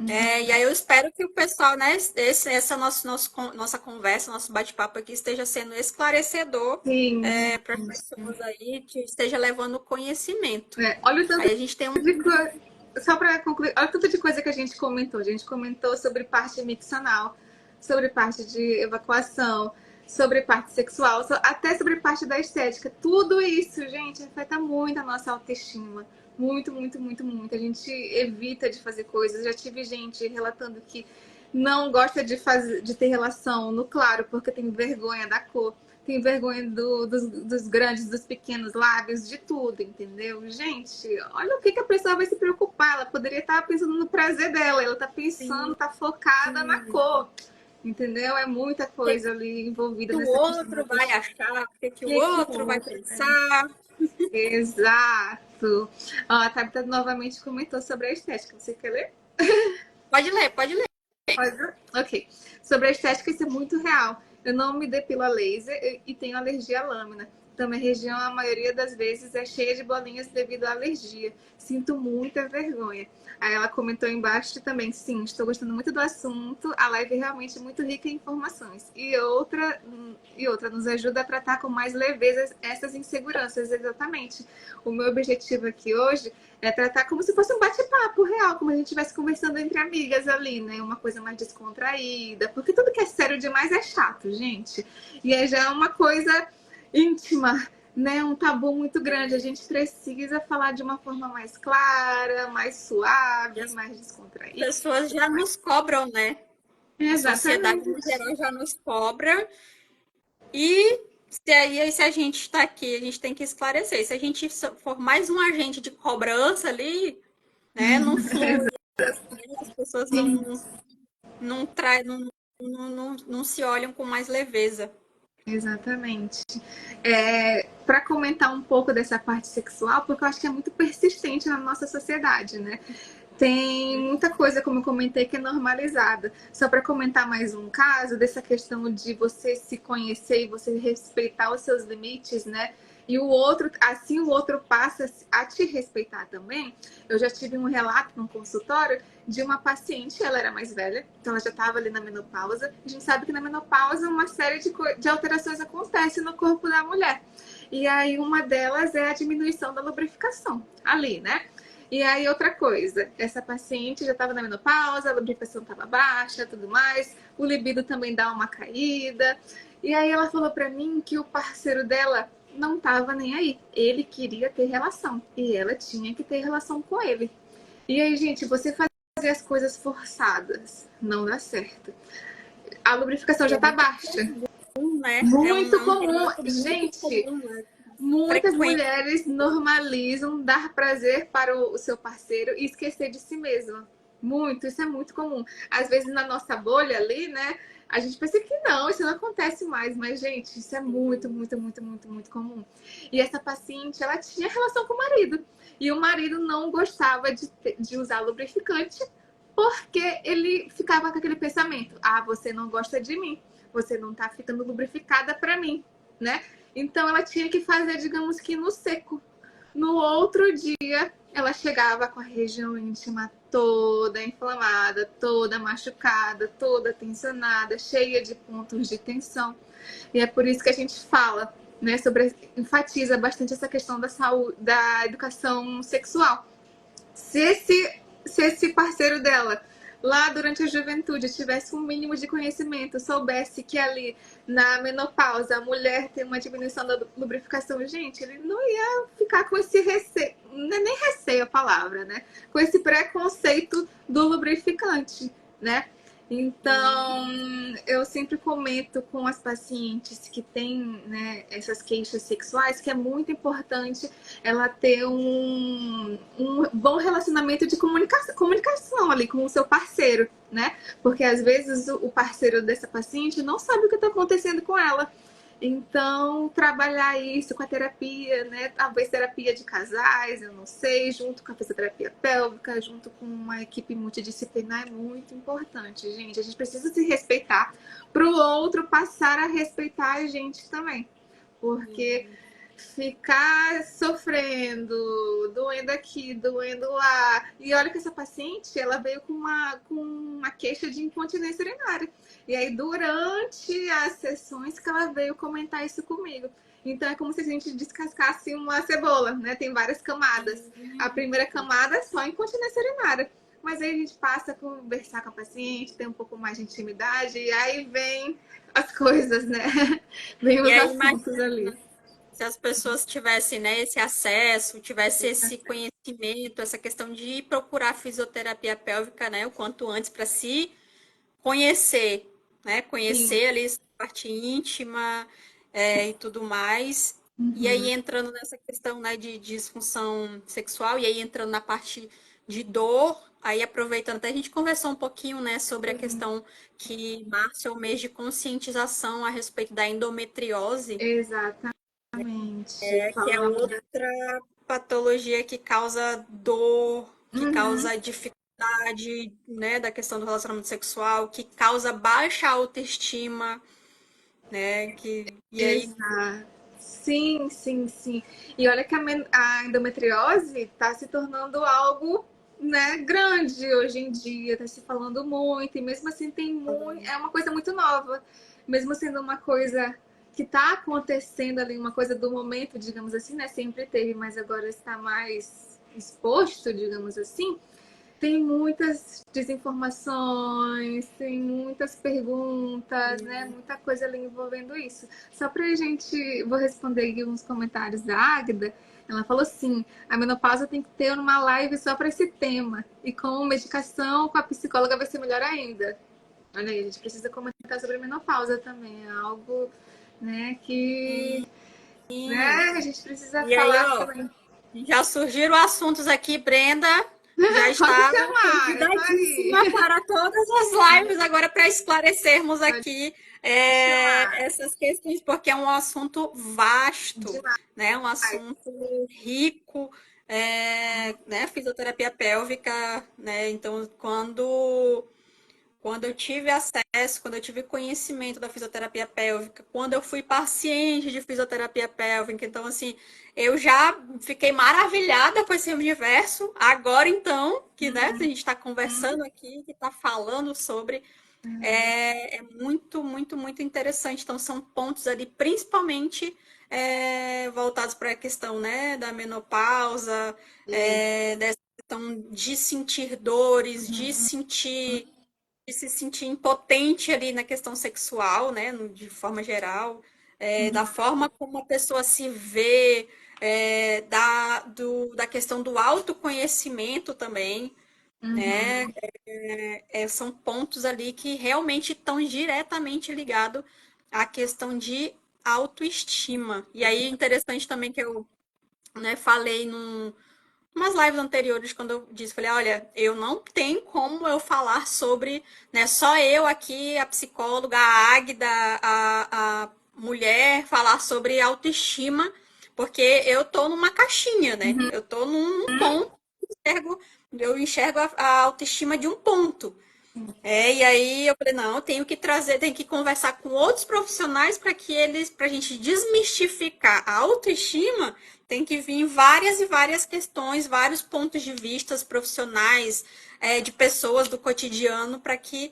E aí eu espero que o pessoal, né, essa nossa conversa, nosso bate-papo aqui esteja sendo esclarecedor Sim. para as pessoas aí, que esteja levando conhecimento. É, olha o tanto Aí a gente tem um. de coisa. Só para concluir, olha o tanto de coisa que a gente comentou. A gente comentou sobre parte miccional, sobre parte de evacuação, sobre parte sexual, até sobre parte da estética. Tudo isso, gente, afeta muito a nossa autoestima. Muito, muito, muito, muito. A gente evita de fazer coisas. Já tive gente relatando que não gosta de ter relação no claro porque tem vergonha da cor, tem vergonha dos grandes, dos pequenos lábios, de tudo, entendeu? Gente, olha o que a pessoa vai se preocupar. Ela poderia estar pensando no prazer dela, ela está pensando, Sim, está focada na sim. cor, entendeu? É muita O que coisa ali envolvida que o nessa questão da outro vai autoestima. achar, o que que o Que outro vai outra, né? pensar. Exato. Ó, a Tabita novamente comentou sobre a estética. Você quer ler? Pode ler, pode ler. Pode? Ok. Sobre a estética, isso é muito real. Eu não me depilo a laser e tenho alergia à lâmina. Então, minha região, a maioria das vezes, é cheia de bolinhas devido à alergia. Sinto muita vergonha. Aí ela comentou embaixo também, sim, estou gostando muito do assunto. A live é realmente muito rica em informações. E outra nos ajuda a tratar com mais leveza essas inseguranças, exatamente. O meu objetivo aqui hoje é tratar como se fosse um bate-papo real, como a gente estivesse conversando entre amigas ali, né? Uma coisa mais descontraída, porque tudo que é sério demais é chato, gente. E é já uma coisa íntima, né? Um tabu muito grande. A gente precisa falar de uma forma mais clara, mais E suave, as mais descontraída. pessoas já nos cobram, né? A sociedade no Exatamente. geral já nos cobra. E se a gente está aqui, a gente tem que esclarecer. Se a gente for mais um agente de cobrança ali, né, não flui, as pessoas não se olham com mais leveza. Exatamente. Para comentar um pouco dessa parte sexual, porque eu acho que é muito persistente na nossa sociedade, né? Tem muita coisa, como eu comentei, que é normalizada. Só para comentar mais um caso dessa questão de você se conhecer e você respeitar os seus limites, né? E o outro, assim o outro passa a te respeitar também. Eu já tive um relato num consultório de uma paciente, ela era mais velha, então ela já estava ali na menopausa. A gente sabe que na menopausa uma série de alterações acontecem no corpo da mulher. E aí uma delas é a diminuição da lubrificação ali, né? E aí, outra coisa, essa paciente já estava na menopausa, a lubrificação estava baixa, tudo mais, o libido também dá uma caída. E aí ela falou para mim que o parceiro dela não estava nem aí. Ele queria ter relação e ela tinha que ter relação com ele. E aí, gente, você fazer as coisas forçadas não dá certo. A lubrificação E já é tá muito baixa. comum, né? Muito É um comum. relato muito Gente, comum, né? muitas Frequente. mulheres normalizam dar prazer para o seu parceiro e esquecer de si mesma. Muito, isso é muito comum. Às vezes na nossa bolha ali, né? A gente pensa que não, isso não acontece mais, mas, gente, isso é muito, muito, muito, muito, muito comum. E essa paciente, ela tinha relação com o marido. E o marido não gostava de usar lubrificante porque ele ficava com aquele pensamento: ah, você não gosta de mim, você não tá ficando lubrificada para mim, né? Então ela tinha que fazer, digamos que no seco. No outro dia, ela chegava com a região íntima toda inflamada, toda machucada, toda tensionada, cheia de pontos de tensão. E é por isso que a gente fala, né, enfatiza bastante essa questão da saúde, da educação sexual. Se esse parceiro dela lá durante a juventude tivesse um mínimo de conhecimento, soubesse que ali na menopausa a mulher tem uma diminuição da lubrificação, gente, ele não ia ficar com esse receio, não é nem receio a palavra, né? Com esse preconceito do lubrificante, né? Então, eu sempre comento com as pacientes que têm, né, essas queixas sexuais que é muito importante ela ter um bom relacionamento de comunicação ali com o seu parceiro, né? Porque às vezes o parceiro dessa paciente não sabe o que está acontecendo com ela. Então, trabalhar isso com a terapia, né? Talvez terapia de casais, eu não sei, junto com a fisioterapia pélvica, junto com uma equipe multidisciplinar é muito importante, gente. A gente precisa se respeitar para o outro passar a respeitar a gente também. Porque ficar sofrendo, doendo aqui, doendo lá. E olha que essa paciente, ela veio com uma queixa de incontinência urinária. E aí, durante as sessões que ela veio comentar isso comigo. Então, é como se a gente descascasse uma cebola, né? Tem várias camadas. A primeira camada é só incontinência urinária. Mas aí a gente passa a conversar com a paciente, tem um pouco mais de intimidade, e aí vem as coisas, né? Vem E os aí, assuntos ali. se as pessoas tivessem, né, esse acesso, tivessem esse conhecimento, essa questão de procurar fisioterapia pélvica, né, o quanto antes para se conhecer, né, Sim. conhecer ali essa parte íntima e tudo mais. E aí Uhum. entrando nessa questão, né, de disfunção sexual, e aí entrando na parte de dor, aí aproveitando, até a gente conversou um pouquinho, né, sobre a Sim. questão que março é o mês de conscientização a respeito da endometriose, Exatamente. que é Falando. outra patologia que causa dor, que Uhum. causa dificuldade, né, da questão do relacionamento sexual, que causa baixa autoestima, né, e aí Exato. Sim, sim, sim. E olha que a endometriose está se tornando algo, né, grande hoje em dia, está se falando muito, e mesmo assim tem muito, é uma coisa muito nova. Mesmo sendo uma coisa que está acontecendo ali, uma coisa do momento, digamos assim, né? Sempre teve, mas agora está mais exposto, digamos assim. Tem muitas desinformações, tem muitas perguntas, né? Muita coisa ali envolvendo isso. Só pra gente, vou responder aqui uns comentários da Águida. Ela falou assim: a menopausa tem que ter uma live só para esse tema. E com medicação, com a psicóloga vai ser melhor ainda. Olha aí, a gente precisa comentar sobre a menopausa também. É algo, né, que sim. né, a gente precisa E aí, falar ó, também. já surgiram assuntos aqui, Brenda. Já Pode está chamar, eu tô aí. convidadíssima para todas as lives agora para esclarecermos Pode aqui chamar. essas questões, porque é um assunto vasto, Demais. né? Um assunto rico, né? Fisioterapia pélvica, né? Então, quando eu tive acesso, quando eu tive conhecimento da fisioterapia pélvica, quando eu fui paciente de fisioterapia pélvica, então assim, eu já fiquei maravilhada com esse universo. Agora então, que né, a gente está conversando aqui, que está falando sobre, é muito, muito, muito interessante. Então são pontos ali, principalmente voltados para a questão, né, da menopausa, dessa questão de sentir dores, de se sentir impotente ali na questão sexual, né, de forma geral, da forma como a pessoa se vê, da questão do autoconhecimento também, né? Uhum. São pontos ali que realmente estão diretamente ligados à questão de autoestima. E aí, interessante também que eu, né, falei umas lives anteriores, quando eu disse, falei, olha, eu não tenho como eu falar sobre, né, só eu aqui, a psicóloga, a Águida, a mulher, falar sobre autoestima, porque eu tô numa caixinha, né? Uhum. Eu tô num ponto, eu enxergo a autoestima de um ponto. E aí eu falei, não, eu tenho que trazer, tenho que conversar com outros profissionais para a gente desmistificar a autoestima, tem que vir várias e várias questões, vários pontos de vista profissionais, de pessoas do cotidiano, para que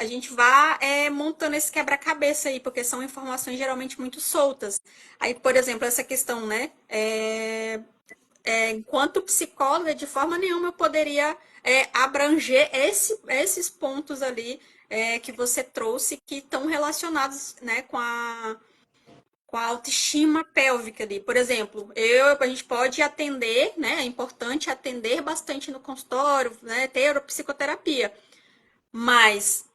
a gente vá montando esse quebra-cabeça aí, porque são informações geralmente muito soltas. Aí, por exemplo, essa questão, né? Enquanto psicóloga, de forma nenhuma eu poderia abranger esses pontos ali que você trouxe que estão relacionados, né, com a autoestima pélvica ali. Por exemplo, a gente pode atender, né? É importante atender bastante no consultório, né, ter psicoterapia. Mas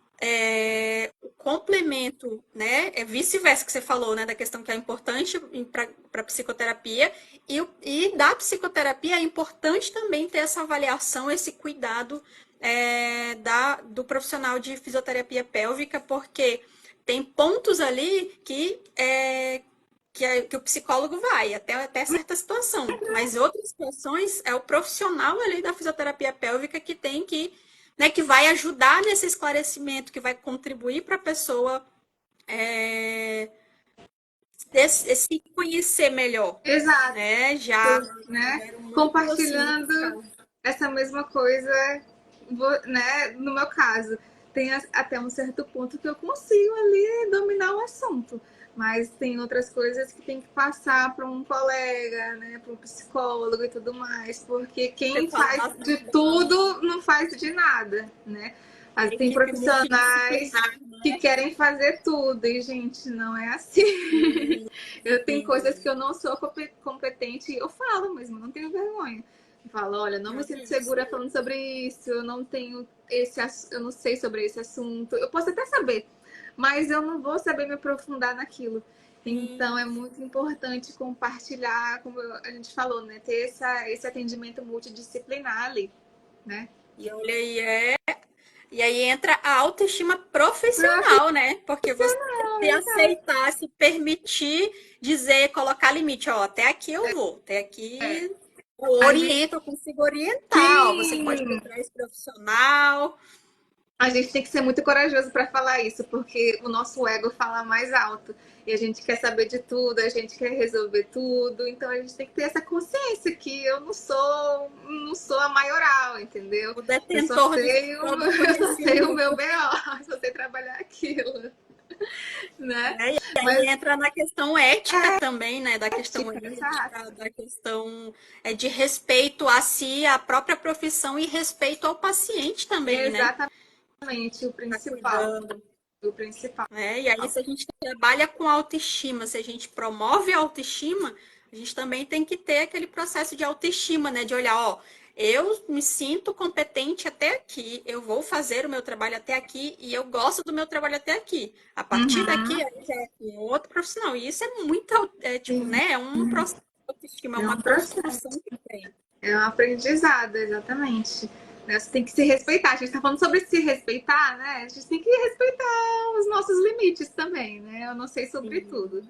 o complemento, né, é vice-versa que você falou, né, da questão que é importante para a psicoterapia e da psicoterapia é importante também ter essa avaliação, esse cuidado do profissional de fisioterapia pélvica, porque tem pontos ali que o psicólogo vai até certa situação, mas outras situações é o profissional ali da fisioterapia pélvica que tem que, né, que vai ajudar nesse esclarecimento, que vai contribuir para a pessoa se conhecer melhor, Exato, né? Já né? tiveram muito assim, Compartilhando essa mesma coisa, né? No meu caso, tem até um certo ponto que eu consigo ali dominar o assunto, mas tem outras coisas que tem que passar para um colega, né? Para um psicólogo e tudo mais, porque você quem fala faz de bastante tudo não faz de nada, né? da Tem equipe profissionais multidisciplinar, que né? querem fazer tudo e, gente, não é assim. Eu tenho coisas que eu não sou competente e eu falo mesmo, não tenho vergonha. Eu falo, olha, não me sinto Isso. segura falando sobre isso, eu não tenho eu não sei sobre esse assunto. Eu posso até saber, mas eu não vou saber me aprofundar naquilo. Então é muito importante compartilhar, como a gente falou, né? Ter esse atendimento multidisciplinar ali, né? E olha aí, e aí entra a autoestima profissional, né? Porque você Profissional, se aceitar, se permitir dizer, colocar limite, ó, até aqui eu vou, até é. aqui eu A gente, oriento, eu consigo orientar, ó, você pode sim, procurar esse profissional. a gente tem que ser muito corajoso para falar isso, porque o nosso ego fala mais alto. E a gente quer saber de tudo, a gente quer resolver tudo. Então a gente tem que ter essa consciência que eu não sou a maioral, entendeu? O Eu só detentor de sei o, todo eu só sei o meu conhecimento, BO, só sei trabalhar aquilo, né? né? E aí Mas entra na questão ética também, né? Da questão ética, ética, exato. da questão de respeito a si, à própria profissão e respeito ao paciente também, né? Exatamente o Tá principal. cuidando. O principal. E aí, se a gente trabalha com autoestima, se a gente promove a autoestima, a gente também tem que ter aquele processo de autoestima, né? De olhar, ó, eu me sinto competente até aqui, eu vou fazer o meu trabalho até aqui e eu gosto do meu trabalho até aqui. A partir daqui, Uhum. aí já é com outro profissional. E isso é muito, tipo, Sim, né? É um processo de autoestima, é é uma um processo. construção que tem. É um aprendizado, exatamente. Né? Você tem que se respeitar. A gente está falando sobre se respeitar, né? A gente tem que respeitar os nossos limites também, né? Eu não sei sobre Sim. tudo,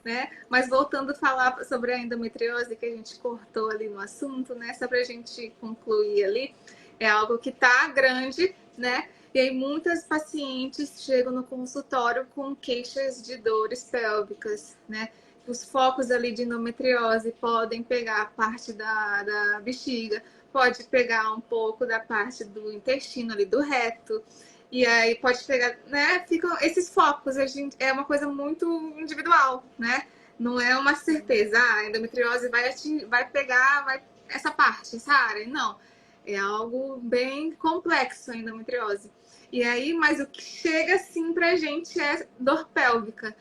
né? Mas voltando a falar sobre a endometriose que a gente cortou ali no assunto, né? Só para a gente concluir ali, é algo que tá grande, né? E aí muitas pacientes chegam no consultório com queixas de dores pélvicas, né? Os focos ali de endometriose podem pegar a parte da bexiga, pode pegar um pouco da parte do intestino ali, do reto. E aí pode pegar, né? Ficam esses focos, é uma coisa muito individual, né? Não é uma certeza, a endometriose vai pegar essa parte, essa área. Não. É algo bem complexo a endometriose. E aí, mas o que chega assim pra gente é dor pélvica.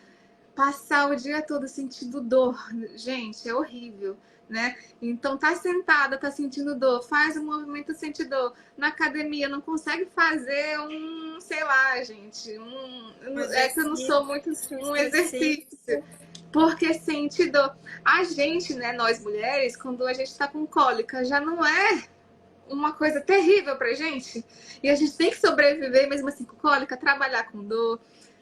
passar o dia todo sentindo dor, gente, é horrível, né? Então tá sentada, tá sentindo dor, faz um movimento, sente dor. Na academia não consegue fazer um, sei lá, gente, Um é que eu não sou muito um exercício, porque sente dor. A gente, né, nós mulheres, quando a gente tá com cólica, já não é uma coisa terrível pra gente. E a gente tem que sobreviver mesmo assim com cólica, trabalhar com dor,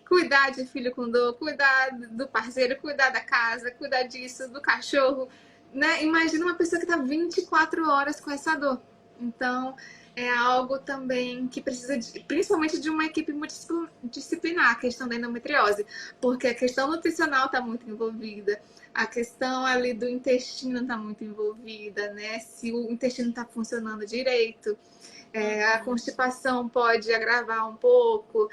cuidar de filho com dor, cuidar do parceiro, cuidar da casa, cuidar disso, do cachorro, né? Imagina uma pessoa que tá 24 horas com essa dor. Então, é algo também que precisa principalmente de uma equipe multidisciplinar, a questão da endometriose, porque a questão nutricional está muito envolvida, a questão ali do intestino está muito envolvida, né? Se o intestino está funcionando direito. A constipação pode agravar um pouco.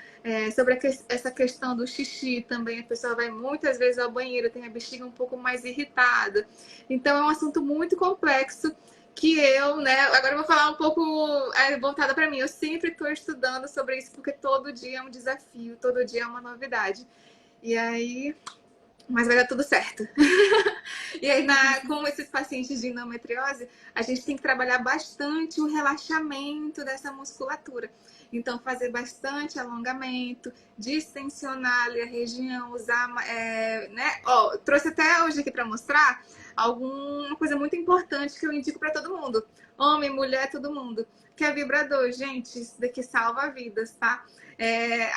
Sobre essa questão do xixi também, a pessoa vai muitas vezes ao banheiro, tem a bexiga um pouco mais irritada. Então, é um assunto muito complexo que eu, né, agora eu vou falar um pouco voltada para mim. Eu sempre estou estudando sobre isso, porque todo dia é um desafio, todo dia é uma novidade. E aí, mas vai dar tudo certo. E aí, com esses pacientes de endometriose, a gente tem que trabalhar bastante o relaxamento dessa musculatura. Então, fazer bastante alongamento, distensionar ali a região, usar, né? Ó, trouxe até hoje aqui para mostrar alguma coisa muito importante que eu indico para todo mundo. Homem, mulher, todo mundo. Que é vibrador. Gente, isso daqui salva vidas, tá?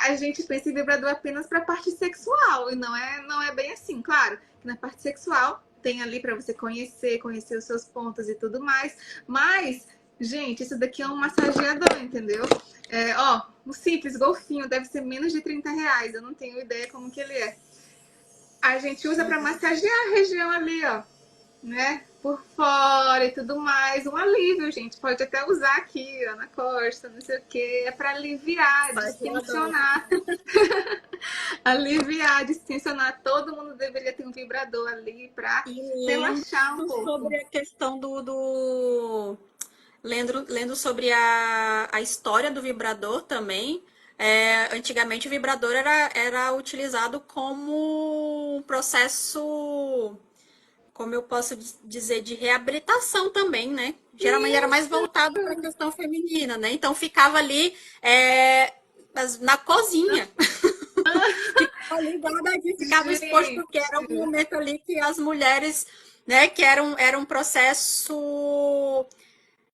A gente pensa em vibrador apenas para a parte sexual, e não é bem assim, claro, que na parte sexual tem ali para você conhecer os seus pontos e tudo mais, mas, gente, isso daqui é um massageador, entendeu? Ó, o simples golfinho deve ser menos de R$ 30, eu não tenho ideia como que ele é. A gente usa para massagear a região ali, ó, né? Por fora e tudo mais. Um alívio, gente. Pode até usar aqui, ó, na costa, não sei o que. É para aliviar, distensionar. Aliviar, distensionar. Todo mundo deveria ter um vibrador ali para relaxar um pouco. Sobre a questão lendo sobre a história do vibrador também. Antigamente o vibrador era utilizado como um processo, como eu posso dizer, de reabilitação também, né? Geralmente era mais voltado para a questão feminina, né? Então ficava ali na cozinha. Ficava ali guardadinho, ficava exposto, porque era um momento ali que as mulheres, né, que era um processo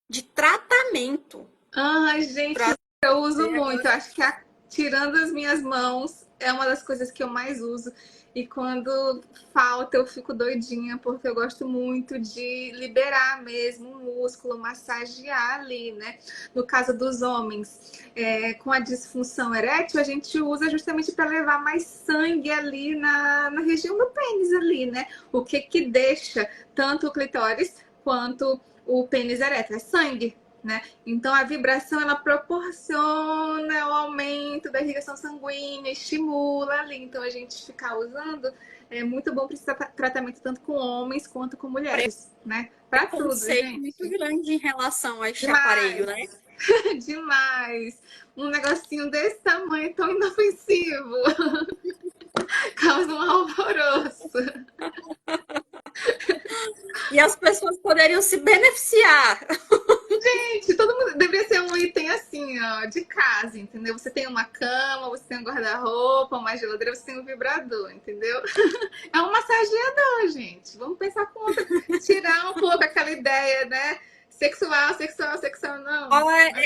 de tratamento. Ai, gente, eu uso muito. Acho que tirando as minhas mãos, é uma das coisas que eu mais uso. E quando falta, eu fico doidinha, porque eu gosto muito de liberar mesmo o músculo, massagear ali, né? No caso dos homens, com a disfunção erétil, a gente usa justamente para levar mais sangue ali na região do pênis ali, né? O que deixa tanto o clitóris quanto o pênis erétil? É sangue. Né? Então, a vibração, ela proporciona o aumento da irrigação sanguínea, estimula ali. Então, a gente ficar usando é muito bom para esse tratamento, tanto com homens quanto com mulheres, né? Para tudo, gente. Muito grande em relação a este aparelho, né? Demais! Um negocinho desse tamanho, tão inofensivo. Causa um alvoroço. E as pessoas poderiam se beneficiar. Gente, todo mundo deveria ser um item assim, ó, de casa, entendeu? Você tem uma cama, você tem um guarda-roupa, uma geladeira, você tem um vibrador, entendeu? É um massageador, gente. Vamos pensar com outra. Tirar um pouco aquela ideia, né? Sexual, não.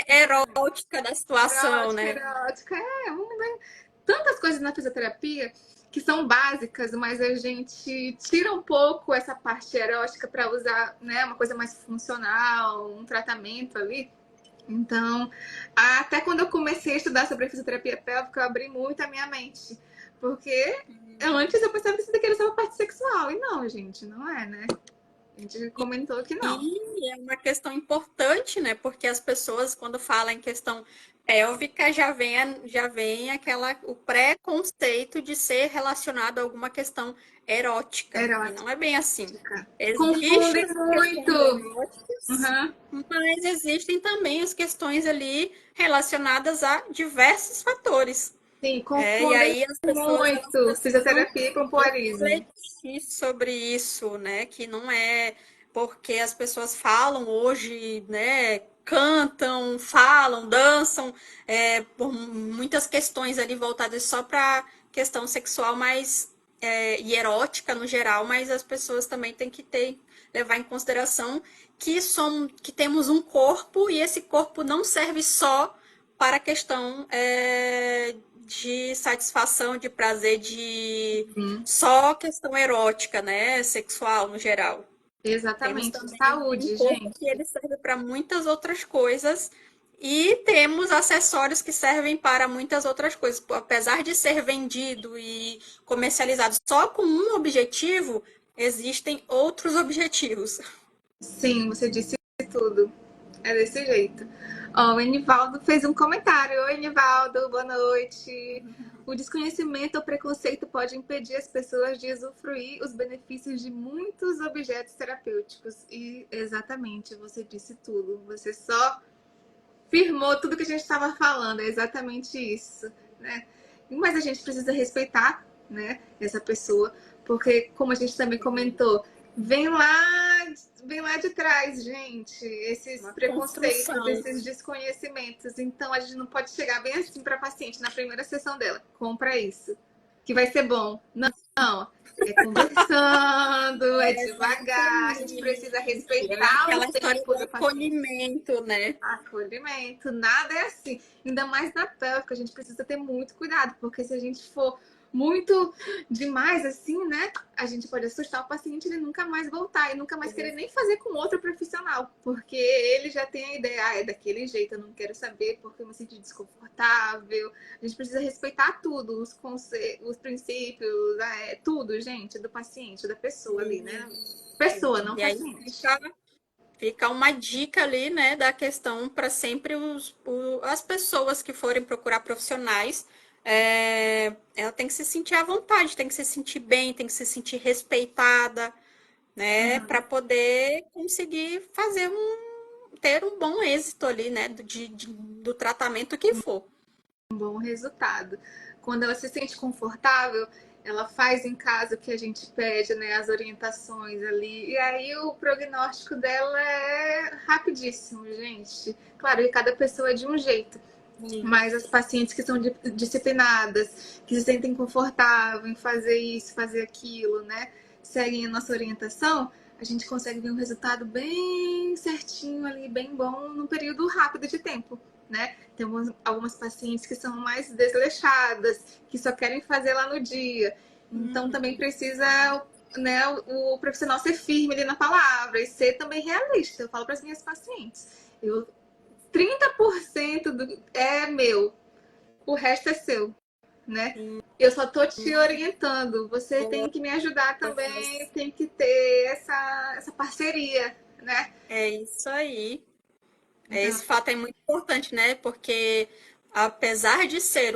Erótica da situação, né? Erótica, vamos ver. Tantas coisas na fisioterapia que são básicas, mas a gente tira um pouco essa parte erótica para usar, né, uma coisa mais funcional, um tratamento ali. Então, até quando eu comecei a estudar sobre a fisioterapia pélvica, eu abri muito a minha mente. Porque antes eu pensava que isso daqui era só uma parte sexual. E não, gente, não é, né? A gente comentou que não. E é uma questão importante, né? Porque as pessoas, quando falam em questão pélvica, já vem o preconceito de ser relacionado a alguma questão erótica. E não é bem assim. Confundem muito. Mas existem também as questões ali relacionadas a diversos fatores. Sim, E confundem aí as pessoas elas muito precisam fisioterapia e pompoarismo. refletir sobre isso, né? Que não é porque as pessoas falam hoje, né? Cantam, falam, dançam, por muitas questões ali voltadas só para questão sexual, mas e erótica no geral, mas as pessoas também têm que levar em consideração que temos um corpo e esse corpo não serve só para a questão de satisfação, de prazer, de Hum, só questão erótica, né? Sexual no geral. Temos exatamente. também um Saúde, corpo gente. que ele serve para muitas outras coisas e temos acessórios que servem para muitas outras coisas. Apesar de ser vendido e comercializado só com um objetivo, existem outros objetivos. Sim, você disse tudo. É desse jeito. Ó, o Enivaldo fez um comentário. Oi, Enivaldo, boa noite. O desconhecimento ou preconceito pode impedir as pessoas de usufruir os benefícios de muitos objetos terapêuticos. E exatamente, você disse tudo. Você só firmou tudo que a gente estava falando. É exatamente isso, né? Mas a gente precisa respeitar, né, essa pessoa, porque como a gente também comentou, vem lá, vem lá de trás, gente, esses Uma preconceitos, construção. esses desconhecimentos. Então a gente não pode chegar bem assim para a paciente na primeira sessão dela. Compra isso, que vai ser bom. Não, é conversando, é devagar, a gente precisa Exatamente. É respeitar o aquela história tempo do do paciente. acolhimento, né? Acolhimento, nada é assim. Ainda mais na pélvica, a gente precisa ter muito cuidado, porque se a gente for muito demais assim, né, a gente pode assustar o paciente e ele nunca mais voltar e nunca mais querer nem fazer com outro profissional, porque ele já tem a ideia, é daquele jeito, eu não quero saber porque eu me sinto desconfortável. A gente precisa respeitar tudo, os princípios, tudo, gente, do paciente, da pessoa ali, né? Pessoa, não E aí paciente. fica uma dica ali, né, da questão para sempre as pessoas que forem procurar profissionais, ela tem que se sentir à vontade, tem que se sentir bem, tem que se sentir respeitada, né, para poder conseguir ter um bom êxito ali, né, do tratamento que for. Bom resultado. Quando ela se sente confortável, ela faz em casa o que a gente pede, né? As orientações ali. E aí o prognóstico dela é rapidíssimo, gente. Claro, e cada pessoa é de um jeito. Mas as pacientes que são disciplinadas, que se sentem confortáveis em fazer isso, fazer aquilo, né? Seguem a nossa orientação, a gente consegue ver um resultado bem certinho ali, bem bom, num período rápido de tempo, né? Tem algumas pacientes que são mais desleixadas, que só querem fazer lá no dia. Então também precisa, né, o profissional ser firme ali na palavra e ser também realista. Eu falo para as minhas pacientes. 30% é meu, o resto é seu, né? Eu só tô te orientando, você tem que me ajudar também, tem que ter essa parceria, né? É isso aí. Então, Esse fato é muito importante, né? Porque apesar de ser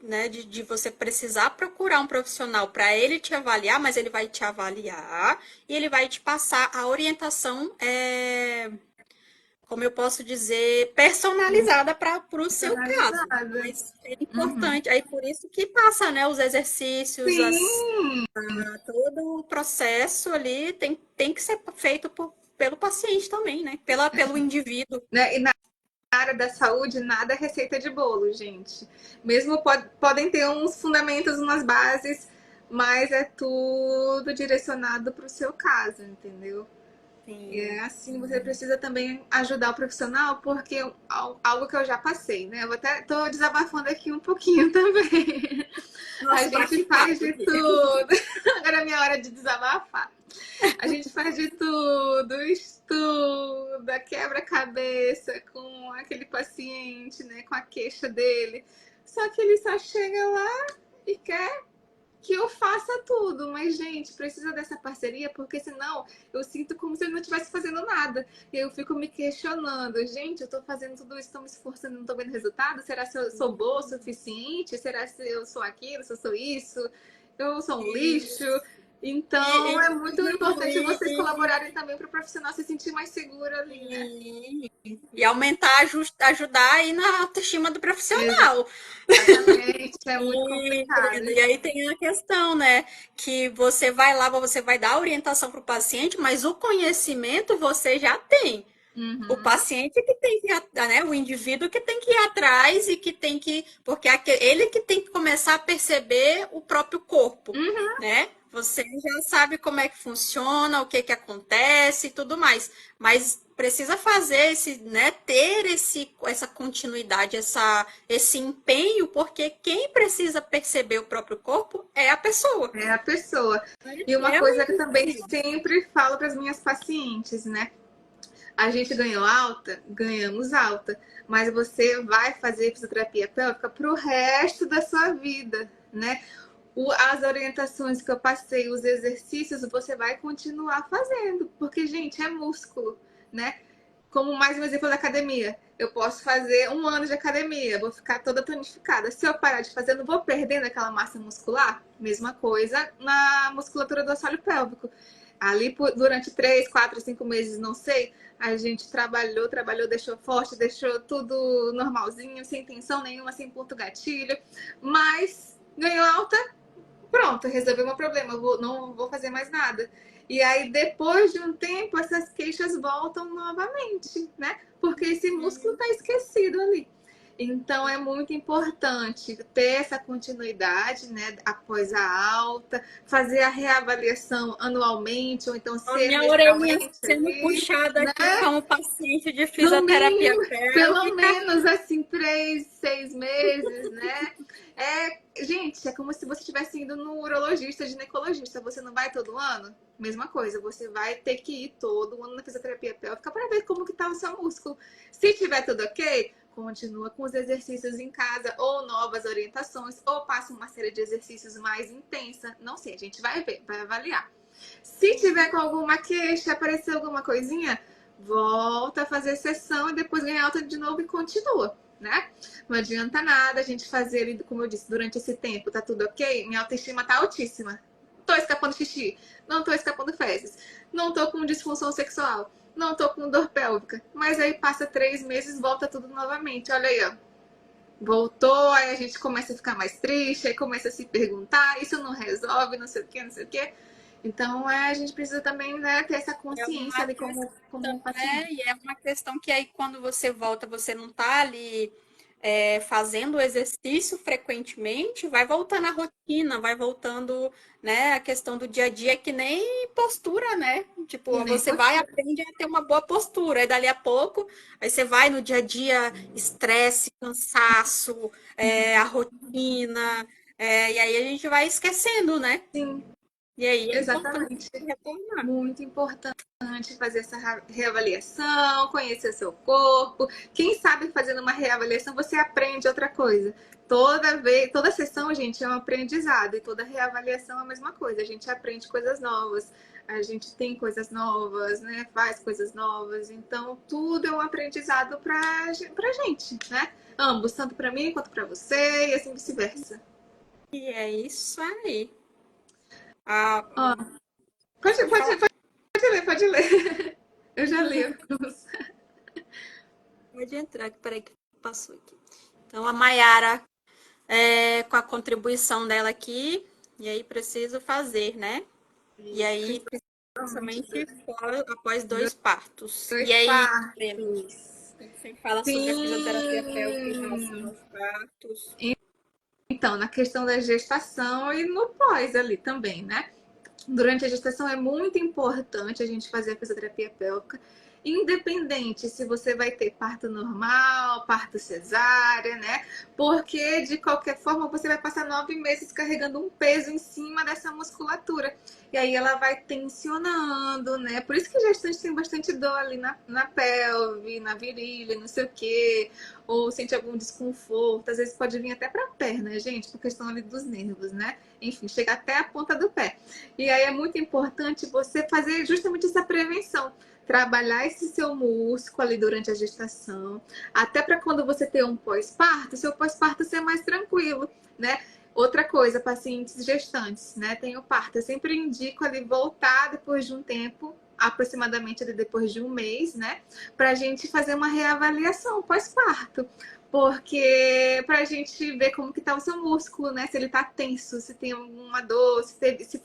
né, de você precisar procurar um profissional para ele te avaliar, mas ele vai te avaliar e ele vai te passar a orientação, como eu posso dizer, personalizada para o seu caso. personalizada. Mas é Uhum. importante, aí por isso que passa, né, os exercícios, Sim, todo o processo ali tem que ser feito pelo paciente também, né? Pelo indivíduo. né? E na área da saúde, nada é receita de bolo, gente. Mesmo podem ter uns fundamentos, umas bases, mas é tudo direcionado para o seu caso, entendeu? É Sim. assim, você precisa também ajudar o profissional, porque algo que eu já passei, né? Eu até tô desabafando aqui um pouquinho também. A Nossa, gente bate-papo faz de aqui. tudo. Agora é minha hora de desabafar. A gente faz de tudo, estuda, quebra-cabeça com aquele paciente, né? Com a queixa dele. Só que ele só chega lá e quer que eu faça tudo, mas, gente, precisa dessa parceria, porque senão eu sinto como se eu não estivesse fazendo nada. E eu fico me questionando, gente, eu tô fazendo tudo isso, tô me esforçando, não tô vendo resultado? Será que eu sou boa o suficiente? Será que eu sou aquilo, se eu sou isso? Eu sou um lixo? Então, é muito importante vocês E, colaborarem também para o profissional se sentir mais seguro ali, né? e aumentar, ajudar aí na autoestima do profissional. Exatamente, é muito E, complicado, querida, e aí gente. tem a questão, né? Que você vai lá, você vai dar orientação para o paciente, mas o conhecimento você já tem. O Uhum. paciente que tem que, né? O indivíduo que tem que ir atrás e que tem que, porque ele que tem que começar a perceber o próprio corpo, Uhum. né? Você já sabe como é que funciona, o que que acontece e tudo mais, mas precisa fazer esse, né? Ter essa continuidade, esse empenho, porque quem precisa perceber o próprio corpo é a pessoa. É a pessoa. E uma É o coisa que eu também indivíduo. sempre falo para as minhas pacientes, né? A gente ganhou alta? Ganhamos alta. Mas você vai fazer fisioterapia pélvica para o resto da sua vida, né? As orientações que eu passei, os exercícios, você vai continuar fazendo. Porque, gente, é músculo, né? Como mais um exemplo da academia. Eu posso fazer 1 ano de academia, vou ficar toda tonificada. Se eu parar de fazer, eu não vou perdendo aquela massa muscular? Mesma coisa na musculatura do assoalho pélvico. Ali durante 3, 4, 5 meses, não sei, a gente trabalhou, deixou forte, deixou tudo normalzinho, sem tensão nenhuma, sem ponto gatilho. Mas ganhou alta, pronto, resolveu meu problema, não vou fazer mais nada. E aí, depois de um tempo, essas queixas voltam novamente, né? Porque esse músculo está esquecido ali. Então, é muito importante ter essa continuidade, né? Após a alta, fazer a reavaliação anualmente, ou então A minha orelhinha semestralmente sendo ali, puxada né? aqui como paciente de No fisioterapia mínimo, pelo pélvica. menos assim, 3, 6 meses, né? Gente, é como se você estivesse indo no urologista, ginecologista. Você não vai todo ano? Mesma coisa, você vai ter que ir todo ano na fisioterapia pélvica para ver como que tá o seu músculo. Se tiver tudo ok, continua com os exercícios em casa, ou novas orientações, ou passa uma série de exercícios mais intensa. Não sei, a gente vai ver, vai avaliar. Se tiver com alguma queixa, aparecer alguma coisinha, volta a fazer sessão e depois ganha alta de novo e continua, né? Não adianta nada a gente fazer ali, como eu disse, durante esse tempo, tá tudo ok? Minha autoestima tá altíssima. Tô escapando xixi, não tô escapando fezes, não tô com disfunção sexual, não tô com dor pélvica. Mas aí passa 3 meses, volta tudo novamente. Olha aí, ó. Voltou, aí a gente começa a ficar mais triste, aí começa a se perguntar, isso não resolve, não sei o que, não sei o que. Então, a gente precisa também, né, ter essa É consciência uma ali como um questão, paciente. e é uma questão que aí quando você volta, você não tá ali fazendo o exercício frequentemente, vai voltando a rotina, vai voltando, né, a questão do dia a dia, que nem postura, né? E Tipo, nem você vai, postura. aprende a ter uma boa postura, aí dali a pouco, aí você vai no dia a dia, estresse, cansaço, a rotina, e aí a gente vai esquecendo, né? Sim, E aí é importante exatamente. retornar. Muito importante fazer essa reavaliação, conhecer seu corpo. Quem sabe fazendo uma reavaliação você aprende outra coisa. Toda sessão, gente, é um aprendizado e toda reavaliação é a mesma coisa. A gente aprende coisas novas, a gente tem coisas novas, né? Faz coisas novas. Então, tudo é um aprendizado pra gente, né? Ambos, tanto para mim quanto para você e assim vice-versa. E é isso aí. Ah, Ó, pode, pode pode, falar. pode ler, pode ler. Eu já li alguns. Pode entrar, que peraí que passou aqui. Então, a Mayara, com a contribuição dela aqui, e aí preciso fazer, né? E Isso, aí, principalmente principalmente após 2 partos. E dois aí, Lê, partos. você fala sobre a fisioterapia pélvica em relação Sim. aos partos. Então, na questão da gestação e no pós ali também, né? Durante a gestação é muito importante a gente fazer a fisioterapia pélvica, independente se você vai ter parto normal, parto cesárea, né? Porque de qualquer forma você vai passar 9 meses carregando um peso em cima dessa musculatura. E aí ela vai tensionando, né? Por isso que gestante tem bastante dor ali na pelve, na virilha, não sei o quê, ou sente algum desconforto. Às vezes pode vir até pra perna, gente, por questão ali dos nervos, né? Enfim, chega até a ponta do pé. E aí é muito importante você fazer justamente essa prevenção. Trabalhar esse seu músculo ali durante a gestação, até para quando você ter um pós-parto, seu pós-parto ser mais tranquilo, né? Outra coisa, pacientes gestantes, né? Tem o parto. Eu sempre indico ali voltar depois de um tempo, aproximadamente ali depois de um mês, né? Pra gente fazer uma reavaliação pós-parto. Porque pra gente ver como que tá o seu músculo, né? Se ele tá tenso, se tem alguma dor, se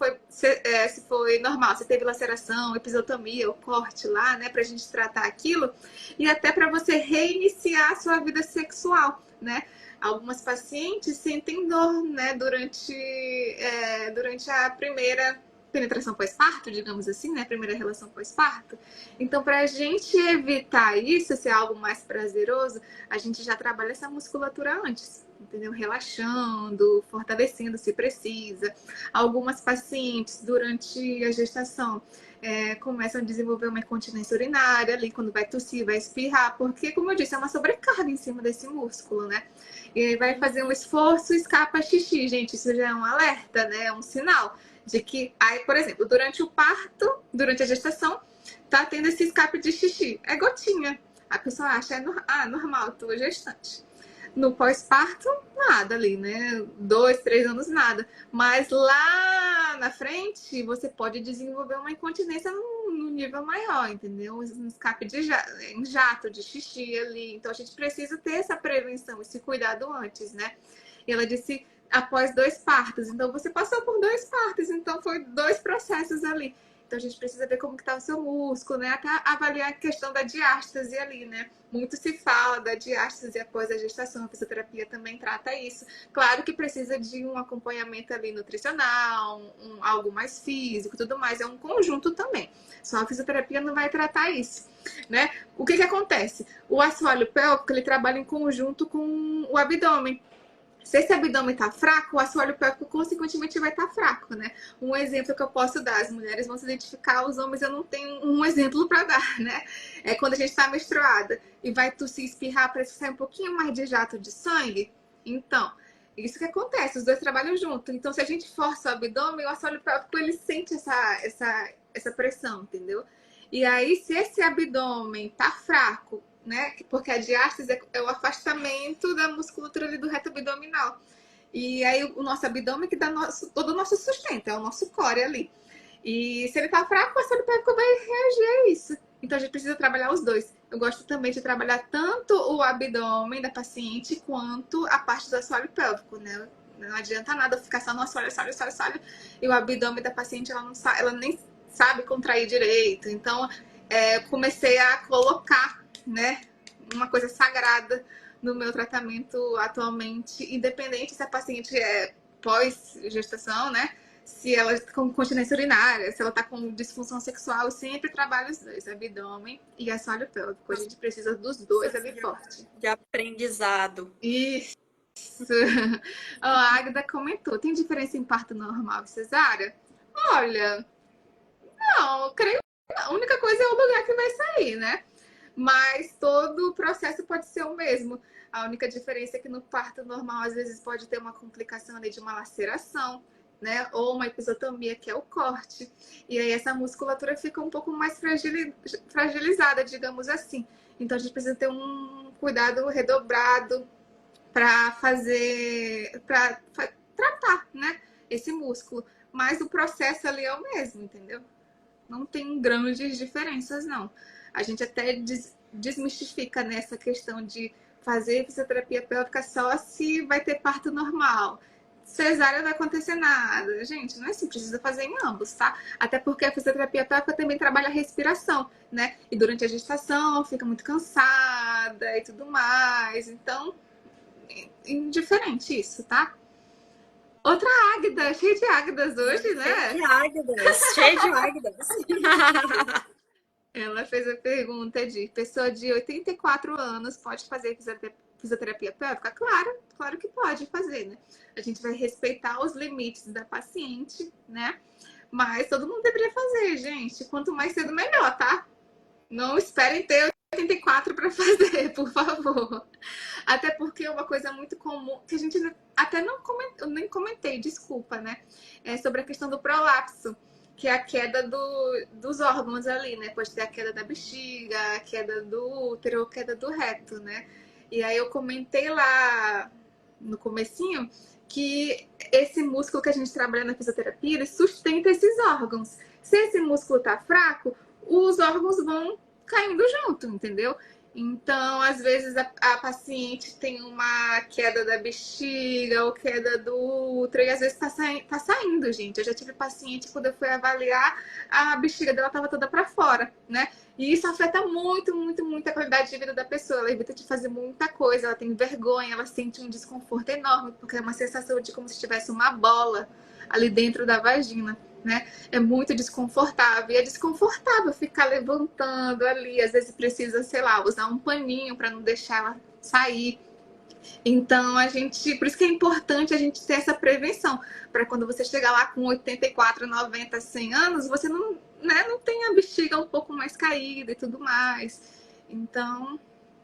foi normal, se teve laceração, episiotomia ou corte lá, né? Pra gente tratar aquilo. E até pra você reiniciar a sua vida sexual, né? Algumas pacientes sentem dor, né, durante a primeira penetração pós-parto, digamos assim, né, primeira relação pós-parto. Então, para a gente evitar isso, ser algo mais prazeroso, a gente já trabalha essa musculatura antes, entendeu? Relaxando, fortalecendo se precisa. Algumas pacientes, durante a gestação, começam a desenvolver uma incontinência urinária ali, quando vai tossir, vai espirrar, porque, como eu disse, é uma sobrecarga em cima desse músculo, né? E aí vai fazer um esforço, escapa xixi, gente, isso já é um alerta, né? É um sinal de que, aí, por exemplo, durante o parto, durante a gestação, tá tendo esse escape de xixi. É gotinha. A pessoa acha, normal, tô gestante. No pós-parto, nada ali, né? 2, 3 anos, nada. Mas lá na frente, você pode desenvolver uma incontinência no nível maior, entendeu? Um escape em jato, de xixi ali. Então, a gente precisa ter essa prevenção, esse cuidado antes, né? E ela disse, após 2 partos. Então, você passou por 2 partos. Então, foi 2 processos ali. Então, a gente precisa ver como que tá o seu músculo, né? Até avaliar a questão da diástase ali, né? Muito se fala da diástase após a gestação. A fisioterapia também trata isso. Claro que precisa de um acompanhamento ali nutricional, algo mais físico, tudo mais. É um conjunto também. Só a fisioterapia não vai tratar isso, né? O que acontece? O assoalho pélvico, ele trabalha em conjunto com o abdômen. Se esse abdômen tá fraco, o assoalho pélvico consequentemente vai estar fraco, né? Um exemplo que eu posso dar, as mulheres vão se identificar, os homens eu não tenho um exemplo para dar, né? É quando a gente tá menstruada e vai tossir, espirrar, parece que sai um pouquinho mais de jato de sangue. Então, isso que acontece, os dois trabalham junto. Então, se a gente força o abdômen, o assoalho pélvico, ele sente essa pressão, entendeu? E aí, se esse abdômen tá fraco, né? Porque a diástase é o afastamento da musculatura ali do reto abdominal. E aí o nosso abdômen que dá todo o nosso sustento, é o nosso core ali. E se ele tá fraco, o assoalho pélvico vai reagir a isso. Então a gente precisa trabalhar os dois. Eu gosto também de trabalhar tanto o abdômen da paciente quanto a parte do assoalho pélvico, né? Não adianta nada ficar só no assoalho, e o abdômen da paciente ela nem sabe contrair direito. Então comecei a colocar, né, uma coisa sagrada no meu tratamento atualmente, independente se a paciente é pós-gestação, né? Se ela está com continência urinária, se ela está com disfunção sexual, eu sempre trabalho os dois, abdômen e assoalho pélvico. A gente precisa dos dois ali forte. De aprendizado. Isso. A Águida comentou, tem diferença em parto normal e cesárea? Olha, não, eu creio que a única coisa é o lugar que vai sair, né? Mas todo o processo pode ser o mesmo. A única diferença é que no parto normal, às vezes, pode ter uma complicação ali de uma laceração, né? Ou uma episiotomia, que é o corte. E aí essa musculatura fica um pouco mais fragilizada, digamos assim. Então a gente precisa ter um cuidado redobrado para tratar, né? Esse músculo. Mas o processo ali é o mesmo, entendeu? Não tem grandes diferenças, não. A gente até desmistifica nessa questão de fazer fisioterapia pélvica só se vai ter parto normal. Cesárea não vai acontecer nada. Gente, não é assim, precisa fazer em ambos, tá? Até porque a fisioterapia pélvica também trabalha a respiração, né? E durante a gestação fica muito cansada e tudo mais. Então, indiferente isso, tá? Outra Águida, cheia de Águidas hoje, né? Cheio de águidas, cheio de águidas. Ela fez a pergunta de pessoa de 84 anos pode fazer fisioterapia pélvica? Claro, claro que pode fazer, né? A gente vai respeitar os limites da paciente, né? Mas todo mundo deveria fazer, gente. Quanto mais cedo, melhor, tá? Não esperem ter 84 para fazer, por favor. Até porque é uma coisa muito comum, que a gente até não comentou, nem comentei, desculpa, né? É sobre a questão do prolapso, que é a queda dos órgãos ali, né? Pode ter a queda da bexiga, a queda do útero, a queda do reto, né? E aí eu comentei lá no comecinho que esse músculo que a gente trabalha na fisioterapia, ele sustenta esses órgãos. Se esse músculo tá fraco, os órgãos vão caindo junto, entendeu? Então, às vezes, a paciente tem uma queda da bexiga ou queda do útero, e às vezes tá saindo, gente. Eu já tive paciente, quando eu fui avaliar, a bexiga dela tava toda para fora, né? E isso afeta muito, muito, muito a qualidade de vida da pessoa. Ela evita de fazer muita coisa, ela tem vergonha, ela sente um desconforto enorme, porque é uma sensação de como se tivesse uma bola ali dentro da vagina, né? É muito desconfortável. E é desconfortável ficar levantando ali. Às vezes precisa, sei lá, usar um paninho para não deixar ela sair. Então, por isso que é importante a gente ter essa prevenção, para quando você chegar lá com 84, 90, 100 anos, você não, né, não tem a bexiga um pouco mais caída e tudo mais. Então,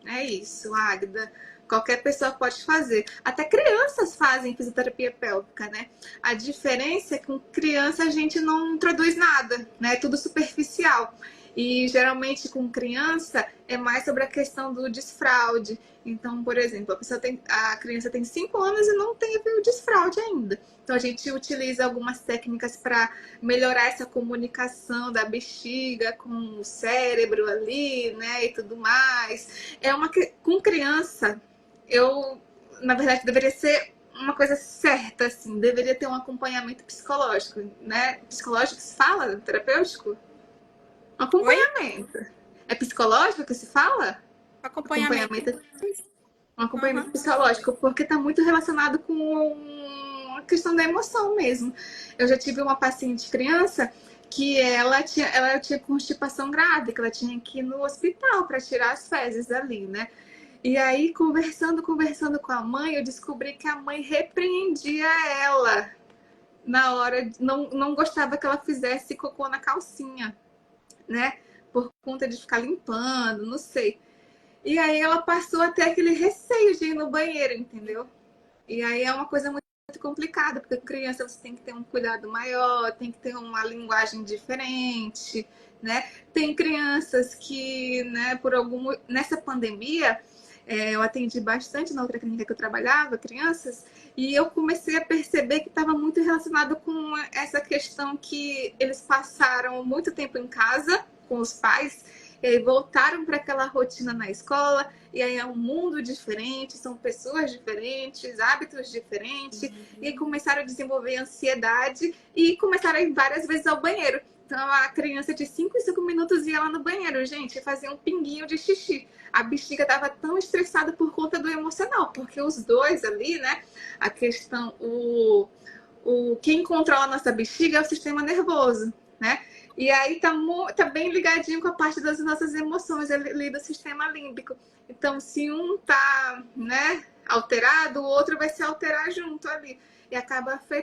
é isso, Águida. Qualquer pessoa pode fazer. Até crianças fazem fisioterapia pélvica, né? A diferença é que com criança a gente não introduz nada, né? É tudo superficial. E geralmente com criança é mais sobre a questão do desfraude. Então, por exemplo, a criança tem 5 anos e não teve o desfraude ainda. Então, a gente utiliza algumas técnicas para melhorar essa comunicação da bexiga com o cérebro ali, né, e tudo mais. Com criança, na verdade, deveria ser uma coisa certa, assim, deveria ter um acompanhamento psicológico, né? Psicológico que se fala, terapêutico? Um Oi? acompanhamento. É psicológico que se fala? Acompanhamento. Acompanhamento, um acompanhamento Uhum. psicológico, porque está muito relacionado com a questão da emoção mesmo. Eu já tive uma paciente criança que ela tinha constipação grave, que ela tinha que ir no hospital para tirar as fezes ali, né? E aí, conversando com a mãe, eu descobri que a mãe repreendia ela na hora, não gostava que ela fizesse cocô na calcinha, né? Por conta de ficar limpando, não sei. E aí ela passou até aquele receio de ir no banheiro, entendeu? E aí é uma coisa muito complicada, porque criança você tem que ter um cuidado maior, tem que ter uma linguagem diferente, né? Tem crianças que, né, nessa pandemia, eu atendi bastante na outra clínica que eu trabalhava, crianças, e eu comecei a perceber que estava muito relacionado com essa questão que eles passaram muito tempo em casa com os pais, e aí voltaram para aquela rotina na escola, e aí é um mundo diferente, são pessoas diferentes, hábitos diferentes, e começaram a desenvolver ansiedade e começaram a ir várias vezes ao banheiro. Então a criança de 5 em 5 minutos ia lá no banheiro, gente, fazia um pinguinho de xixi. A bexiga estava tão estressada por conta do emocional, porque os dois ali, né? A questão, quem controla a nossa bexiga é o sistema nervoso, né? E aí tá bem ligadinho com a parte das nossas emoções ali do sistema límbico. Então, se um tá, né, alterado, o outro vai se alterar junto ali. E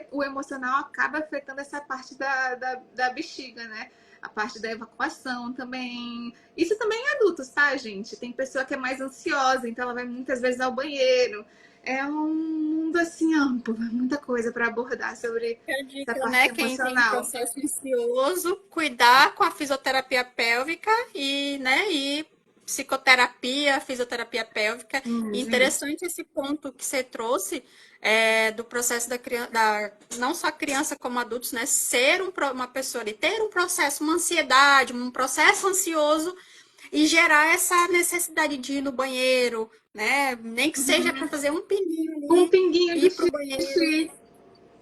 o emocional acaba afetando essa parte da bexiga, né? A parte da evacuação também. Isso também em adultos, tá, gente? Tem pessoa que é mais ansiosa, então ela vai muitas vezes ao banheiro. É um mundo assim amplo, muita coisa para abordar sobre A essa dica, parte né? Quem tem emocional. processo ansioso, cuidar com a fisioterapia pélvica e psicoterapia, fisioterapia pélvica. E Gente. interessante esse ponto que você trouxe do processo da criança, não só criança como adultos, né? Ser uma pessoa ali, ter um processo, uma ansiedade, um processo ansioso e gerar essa necessidade de ir no banheiro, né? Nem que seja para fazer um pininho Um ali, pinguinho de ir pro banheiro, xixi.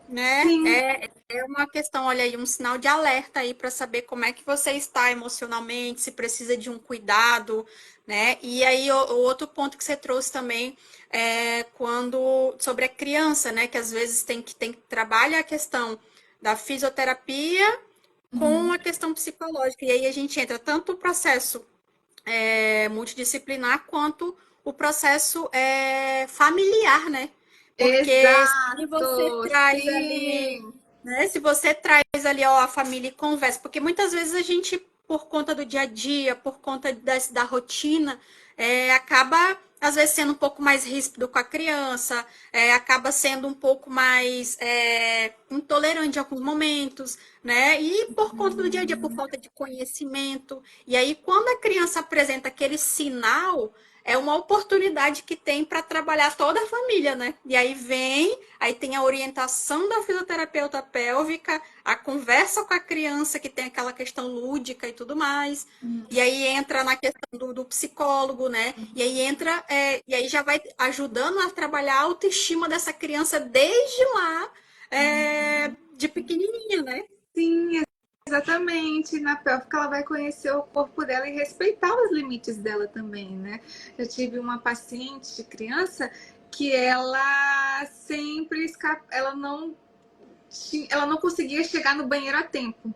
né? Sim. É uma questão, olha aí, um sinal de alerta aí para saber como é que você está emocionalmente, se precisa de um cuidado, né? E aí o outro ponto que você trouxe também é quando sobre a criança, né? Que às vezes tem que trabalhar a questão da fisioterapia com a questão psicológica. E aí a gente entra tanto o processo multidisciplinar quanto o processo familiar, né? Porque se você Exato. traz ali, Sim. né? Se você traz ali ó, a família e conversa, porque muitas vezes a gente, por conta do dia a dia, por conta da rotina, acaba às vezes sendo um pouco mais ríspido com a criança, acaba sendo um pouco mais intolerante em alguns momentos, né? E por conta do dia a dia, por falta de conhecimento. E aí, quando a criança apresenta aquele sinal, é uma oportunidade que tem para trabalhar toda a família, né? E aí aí tem a orientação da fisioterapeuta pélvica, a conversa com a criança que tem aquela questão lúdica e tudo mais. E aí entra na questão do psicólogo, né? E aí e aí já vai ajudando a trabalhar a autoestima dessa criança desde lá, de pequenininha, né? Sim, exatamente. Na pélvica ela vai conhecer o corpo dela e respeitar os limites dela também, né? Eu tive uma paciente criança que ela sempre ela não conseguia chegar no banheiro a tempo.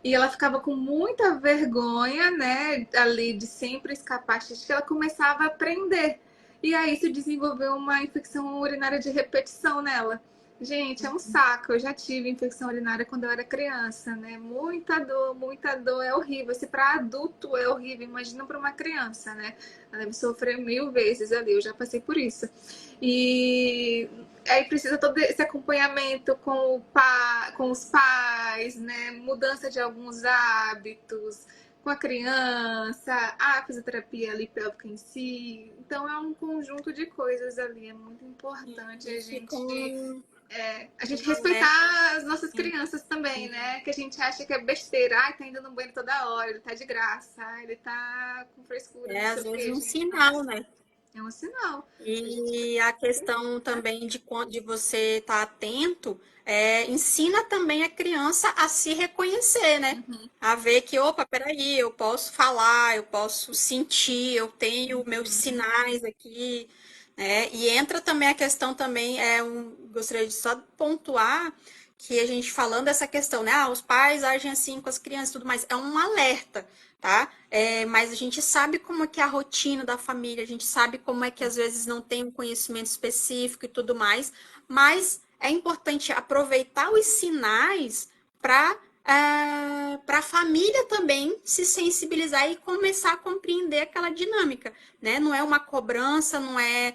E ela ficava com muita vergonha, né, ali de sempre escapar xixi, que ela começava a aprender. E aí isso desenvolveu uma infecção urinária de repetição nela. Gente, é um saco. Eu já tive infecção urinária quando eu era criança, né? Muita dor, é horrível. Se para adulto é horrível, imagina para uma criança, né? Ela deve sofrer 1000 vezes ali. Eu já passei por isso. E aí precisa todo esse acompanhamento com os pais, né? Mudança de alguns hábitos com a criança, a fisioterapia ali pélvica em si. Então é um conjunto de coisas ali. É muito importante a gente Um alerta, respeitar as nossas sim, crianças também, sim. né? Que a gente acha que é besteira. Ai, tá indo no banheiro toda hora, ele tá de graça, ai, ele tá com frescura, não É sei às o vezes quê, um gente. sinal, Mas né? é um sinal. A gente E a questão também de você estar atento, ensina também a criança a se reconhecer, né? A ver que, opa, peraí, eu posso falar, eu posso sentir, eu tenho meus sinais aqui, né? E entra também a questão também, gostaria de só pontuar que a gente falando dessa questão, né? Ah, os pais agem assim com as crianças e tudo mais, é um alerta, tá? Mas a gente sabe como é que é a rotina da família, a gente sabe como é que às vezes não tem um conhecimento específico e tudo mais, mas é importante aproveitar os sinais para a família também se sensibilizar e começar a compreender aquela dinâmica, né? Não é uma cobrança, não é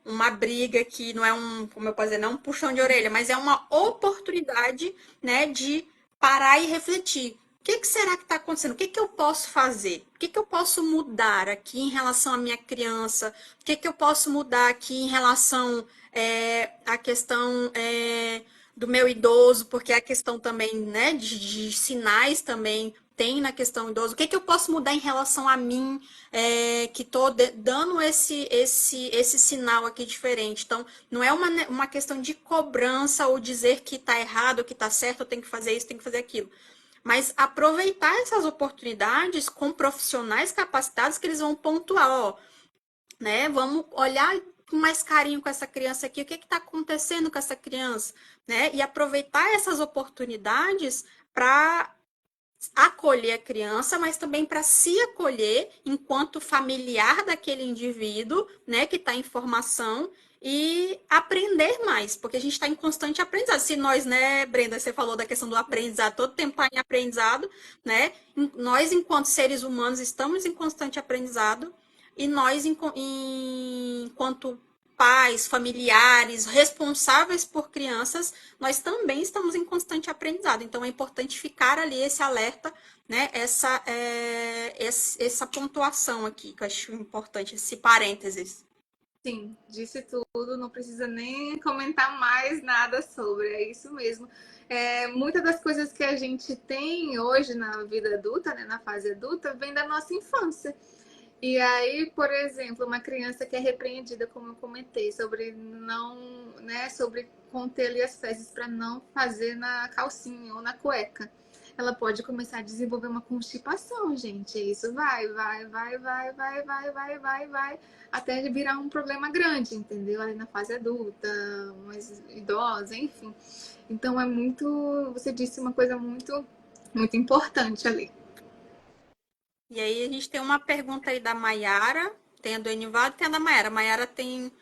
uma briga que não é como eu posso dizer, não é um puxão de orelha, mas é uma oportunidade, né, de parar e refletir. O que será que está acontecendo? O que eu posso fazer? O que eu posso mudar aqui em relação à minha criança? O que eu posso mudar aqui em relação à questão do meu idoso? Porque a questão também, né, de sinais também tem na questão idoso. O que eu posso mudar em relação a mim, que estou dando esse sinal aqui diferente? Então, não é uma questão de cobrança ou dizer que está errado, que está certo, eu tenho que fazer isso, tenho que fazer aquilo, mas aproveitar essas oportunidades com profissionais capacitados que eles vão pontuar, ó, né? Vamos olhar com mais carinho com essa criança aqui, o que está acontecendo com essa criança, né? E aproveitar essas oportunidades para acolher a criança, mas também para se acolher enquanto familiar daquele indivíduo, né, que está em formação e aprender mais, porque a gente está em constante aprendizado. Se nós, né, Brenda, você falou da questão do aprendizado, todo tempo está em aprendizado, né? Nós, enquanto seres humanos, estamos em constante aprendizado e nós, enquanto pais, familiares, responsáveis por crianças, nós também estamos em constante aprendizado. Então é importante ficar ali esse alerta, né? Essa pontuação aqui, que eu acho importante, esse parênteses. Sim, disse tudo, não precisa nem comentar mais nada sobre, é isso mesmo. Muitas das coisas que a gente tem hoje na vida adulta, né, na fase adulta, vem da nossa infância. E aí, por exemplo, uma criança que é repreendida, como eu comentei, sobre não, né, sobre conter ali as fezes para não fazer na calcinha ou na cueca. Ela pode começar a desenvolver uma constipação, gente. Isso vai, até virar um problema grande, entendeu? Ali na fase adulta, mais idosa, enfim. Então é muito, você disse uma coisa muito importante ali. E aí a gente tem uma pergunta aí da Maiara, tem a do Enivaldo e tem a da Maiara. A Maiara tem.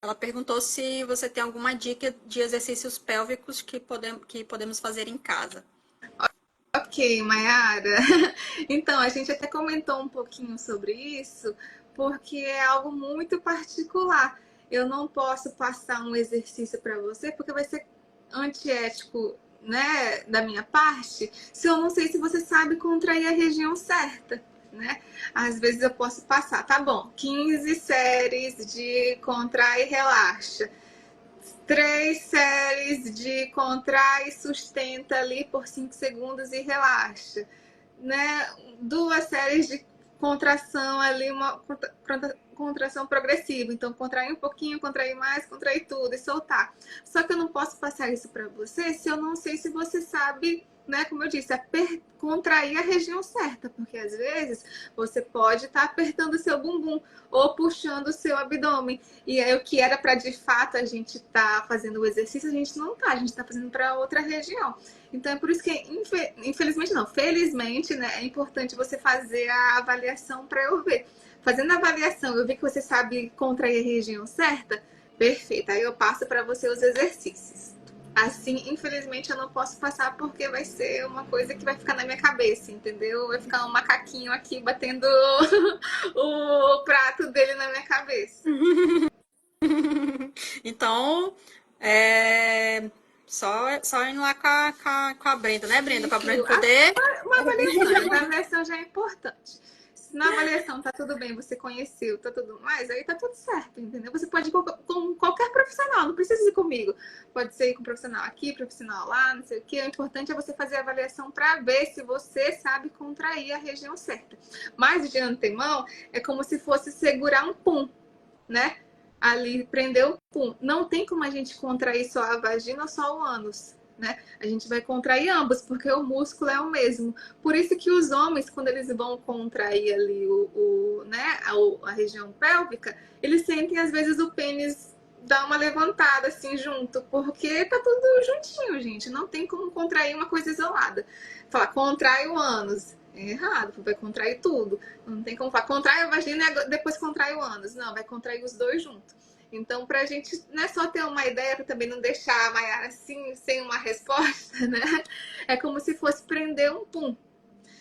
Ela perguntou se você tem alguma dica de exercícios pélvicos que podemos fazer em casa. Ok, Mayara. Então, a gente até comentou um pouquinho sobre isso, porque é algo muito particular. Eu não posso passar um exercício para você, porque vai ser antiético, né, da minha parte, se eu não sei se você sabe contrair a região certa. né? Às vezes eu posso passar, tá bom, 15 séries de contrai e relaxa. 3 séries de contrai e sustenta ali por 5 segundos e relaxa, né? 2 séries de contração ali, uma contração progressiva. Então, contrair um pouquinho, contrair mais, contrair tudo e soltar. Só que eu não posso passar isso para você se eu não sei se você sabe, né? Como eu disse, contrair a região certa, porque às vezes você pode estar apertando o seu bumbum ou puxando o seu abdômen. E aí, o que era para de fato a gente tá fazendo o exercício, a gente não tá, a gente tá fazendo para outra região. Então é por isso que, infelizmente não, felizmente, né, é importante você fazer a avaliação para eu ver. Fazendo a avaliação, eu vi que você sabe contrair a região certa, perfeito. Aí eu passo para você os exercícios. Assim, infelizmente, eu não posso passar porque vai ser uma coisa que vai ficar na minha cabeça, entendeu? Vai ficar um macaquinho aqui batendo o prato dele na minha cabeça. Então, só indo lá com a Brenda, né, Brenda? Pra Brenda poder. Uma avaliação, a avaliação já é importante. Se na avaliação tá tudo bem, você conheceu, tá tudo mais, aí tá tudo certo, entendeu? Você pode ir com qualquer profissional, não precisa ir comigo. Pode ser ir com um profissional aqui, profissional lá, não sei o que. O importante é você fazer a avaliação para ver se você sabe contrair a região certa. Mas de antemão, é como se fosse segurar um pum, né? Ali, prender o pum. Não tem como a gente contrair só a vagina ou só o ânus, né? A gente vai contrair ambos, porque o músculo é o mesmo. Por isso que os homens, quando eles vão contrair ali né, a região pélvica, eles sentem, às vezes, o pênis dar uma levantada, assim, junto, porque tá tudo juntinho, gente. Não tem como contrair uma coisa isolada. Falar, contrai o ânus. É errado, vai contrair tudo. Não tem como falar, contrai a vagina e depois contrai o ânus. Não, vai contrair os dois juntos. Então, pra gente, não é só ter uma ideia, pra também não deixar a Mayara assim, sem uma resposta, né? É como se fosse prender um pum.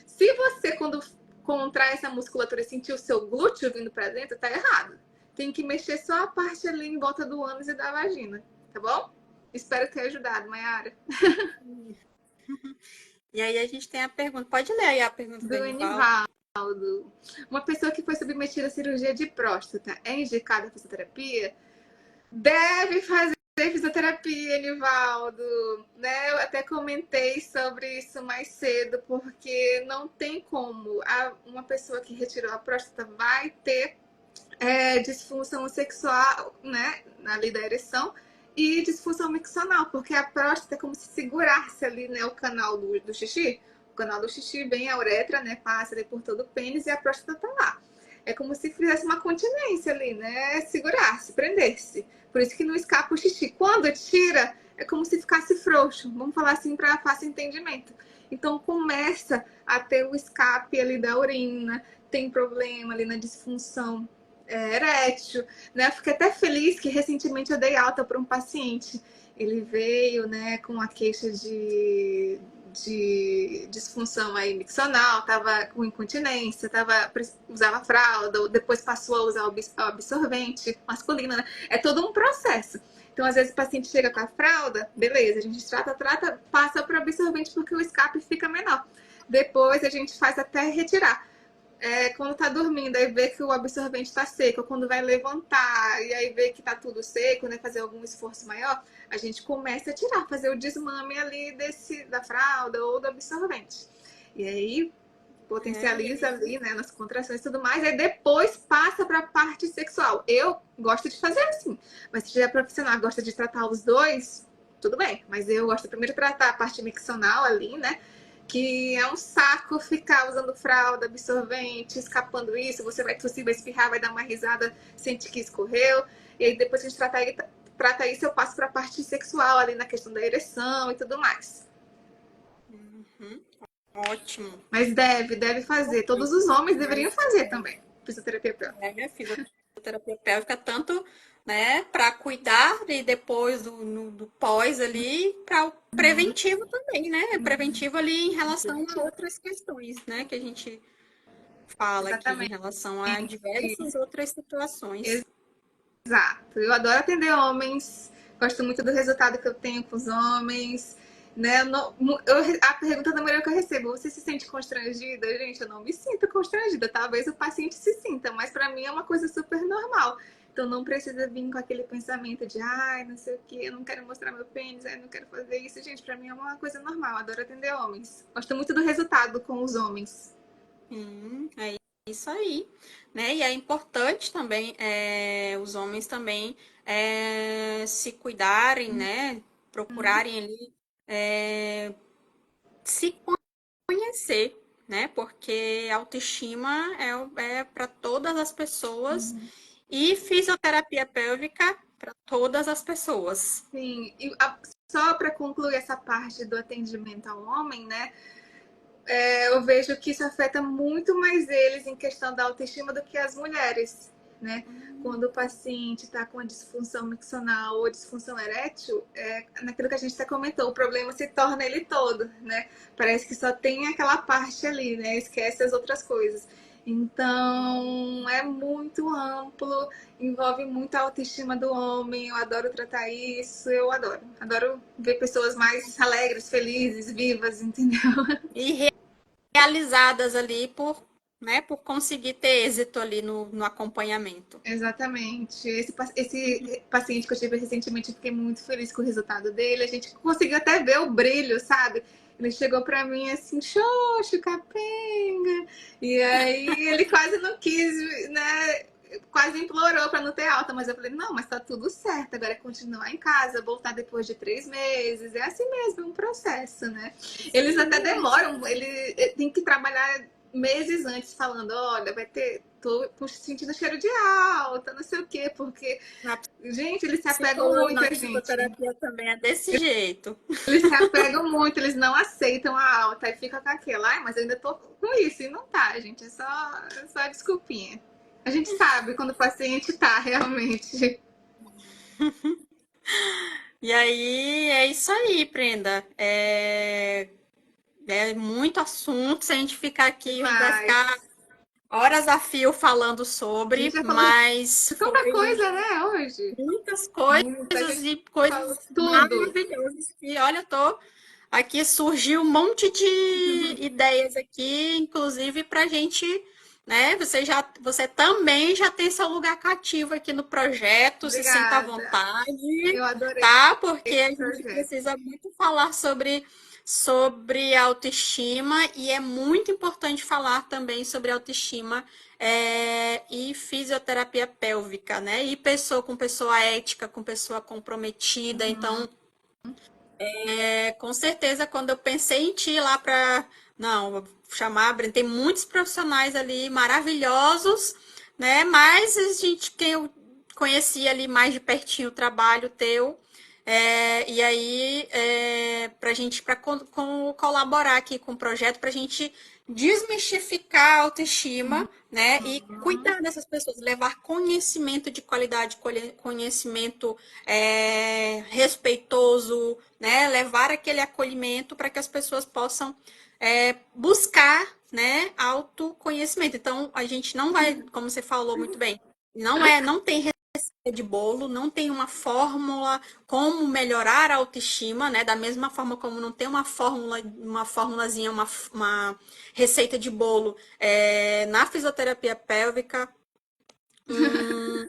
Se você, quando contrai essa musculatura e sentir o seu glúteo vindo pra dentro, tá errado. Tem que mexer só a parte ali em volta do ânus e da vagina, tá bom? Espero ter ajudado, Mayara. E aí a gente tem a pergunta. Pode ler aí a pergunta do Do Enivaldo. Enivaldo. Uma pessoa que foi submetida à cirurgia de próstata é indicada a fisioterapia? Deve fazer fisioterapia, Enivaldo. Né? Eu até comentei sobre isso mais cedo, porque não tem como. Uma pessoa que retirou a próstata vai ter disfunção sexual, né? Ali da ereção. E disfunção miccional, porque a próstata é como se segurasse ali, né, o canal do xixi. O canal do xixi vem a uretra, né, passa ali por todo o pênis e a próstata tá lá. É como se fizesse uma continência ali, né, segurasse, prendesse. Por isso que não escapa o xixi. Quando tira, é como se ficasse frouxo. Vamos falar assim para fácil entendimento. Então começa a ter o escape ali da urina, tem problema ali na disfunção erétil, né? Eu fiquei até feliz que recentemente eu dei alta para um paciente. Ele veio, né, com a queixa de disfunção aí miccional, tava com incontinência, usava fralda, depois passou a usar o absorvente masculino, né? É todo um processo. Então, às vezes, o paciente chega com a fralda, beleza, a gente trata, passa para o absorvente porque o escape fica menor. Depois, a gente faz até retirar. Quando tá dormindo, aí vê que o absorvente tá seco, quando vai levantar, e aí vê que tá tudo seco, né, fazer algum esforço maior, a gente começa a tirar, fazer o desmame ali da fralda ou do absorvente. E aí potencializa ali, né, nas contrações e tudo mais, aí depois passa para a parte sexual. Eu gosto de fazer assim, mas se já é profissional gosta de tratar os dois, tudo bem, mas eu gosto primeiro de tratar a parte miccional ali, né, que é um saco ficar usando fralda, absorvente, escapando isso, você vai tossir, vai espirrar, vai dar uma risada, sente que escorreu, e aí depois a gente trata isso, eu passo para a parte sexual ali na questão da ereção e tudo mais. Uhum. Ótimo. Mas deve fazer. Todos os homens deveriam fazer também. Fisioterapia pélvica. Minha fisioterapia pélvica, tanto, né, para cuidar e depois do pós ali, para o preventivo também, né? Preventivo ali em relação a outras questões, né, que a gente fala aqui em relação a diversas outras situações. Exato. Eu adoro atender homens. Gosto muito do resultado que eu tenho com os homens. né? A pergunta da mulher que eu recebo, você se sente constrangida? Gente, eu não me sinto constrangida. Talvez o paciente se sinta, mas para mim é uma coisa super normal. Então não precisa vir com aquele pensamento de, ai, não sei o que, eu não quero mostrar meu pênis, ai, não quero fazer isso. Gente, para mim é uma coisa normal. Adoro atender homens. Gosto muito do resultado com os homens. É isso aí, né? E é importante também os homens também se cuidarem, né? Procurarem ali se conhecer, né? Porque autoestima é para todas as pessoas e fisioterapia pélvica para todas as pessoas. Sim, só para concluir essa parte do atendimento ao homem, né? Eu vejo que isso afeta muito mais eles em questão da autoestima do que as mulheres, né? Quando o paciente está com a disfunção miccional ou disfunção erétil, naquilo que a gente até comentou, o problema se torna ele todo, né? Parece que só tem aquela parte ali, né? Esquece as outras coisas. Então, é muito amplo, envolve muito a autoestima do homem. Eu adoro tratar isso, eu adoro. Adoro ver pessoas mais alegres, felizes, vivas, entendeu? E realizadas ali por conseguir ter êxito ali no acompanhamento. Exatamente. Esse paciente que eu tive recentemente, eu fiquei muito feliz com o resultado dele. A gente conseguiu até ver o brilho, sabe? Ele chegou pra mim assim, xoxo, capenga. E aí ele quase não quis, né? Quase implorou pra não ter alta, mas eu falei, não, mas tá tudo certo. Agora é continuar em casa, voltar depois de 3 meses. É assim mesmo, é um processo, né? Eles até demoram, ele tem que trabalhar meses antes falando, olha, vai ter, tô sentindo cheiro de alta, não sei o quê, porque, Na gente, eles se apegam muito na a gente. psicoterapia também é desse jeito. Eles se apegam muito, eles não aceitam a alta e fica com aquela, ai, mas eu ainda tô com isso, e não tá, gente, é só desculpinha. A gente sabe quando o paciente tá realmente. E aí é isso aí, Prenda. É muito assunto. Se a gente ficar aqui, a gente vai ficar Mas horas a fio falando a gente sobre, já falou de mas tanta foi coisa, né, hoje. muitas Muita, a coisas gente e falou coisas tudo. maravilhosas que, olha, eu tô aqui surgiu um monte de ideias aqui, inclusive para gente, né? Você também já tem seu lugar cativo aqui no projeto, se sinta à Obrigada. vontade, Eu adorei tá? Porque a esse gente projeto. precisa muito falar sobre autoestima e é muito importante falar também sobre autoestima e fisioterapia pélvica, né? E pessoa com pessoa ética, com pessoa comprometida, então com certeza, quando eu pensei em ti lá para. Não, vou chamar a Brenda. Tem muitos profissionais ali maravilhosos, né? Mas quem eu conhecia ali mais de pertinho o trabalho teu. E aí, para gente, para colaborar aqui com o projeto, para a gente desmistificar a autoestima, né? E cuidar dessas pessoas, levar conhecimento de qualidade, conhecimento respeitoso, né? Levar aquele acolhimento para que as pessoas possam buscar, né, autoconhecimento. Então, a gente não vai, como você falou muito bem, não tem receita de bolo, não tem uma fórmula como melhorar a autoestima, né? Da mesma forma como não tem uma formulazinha, uma receita de bolo na fisioterapia pélvica. Hum,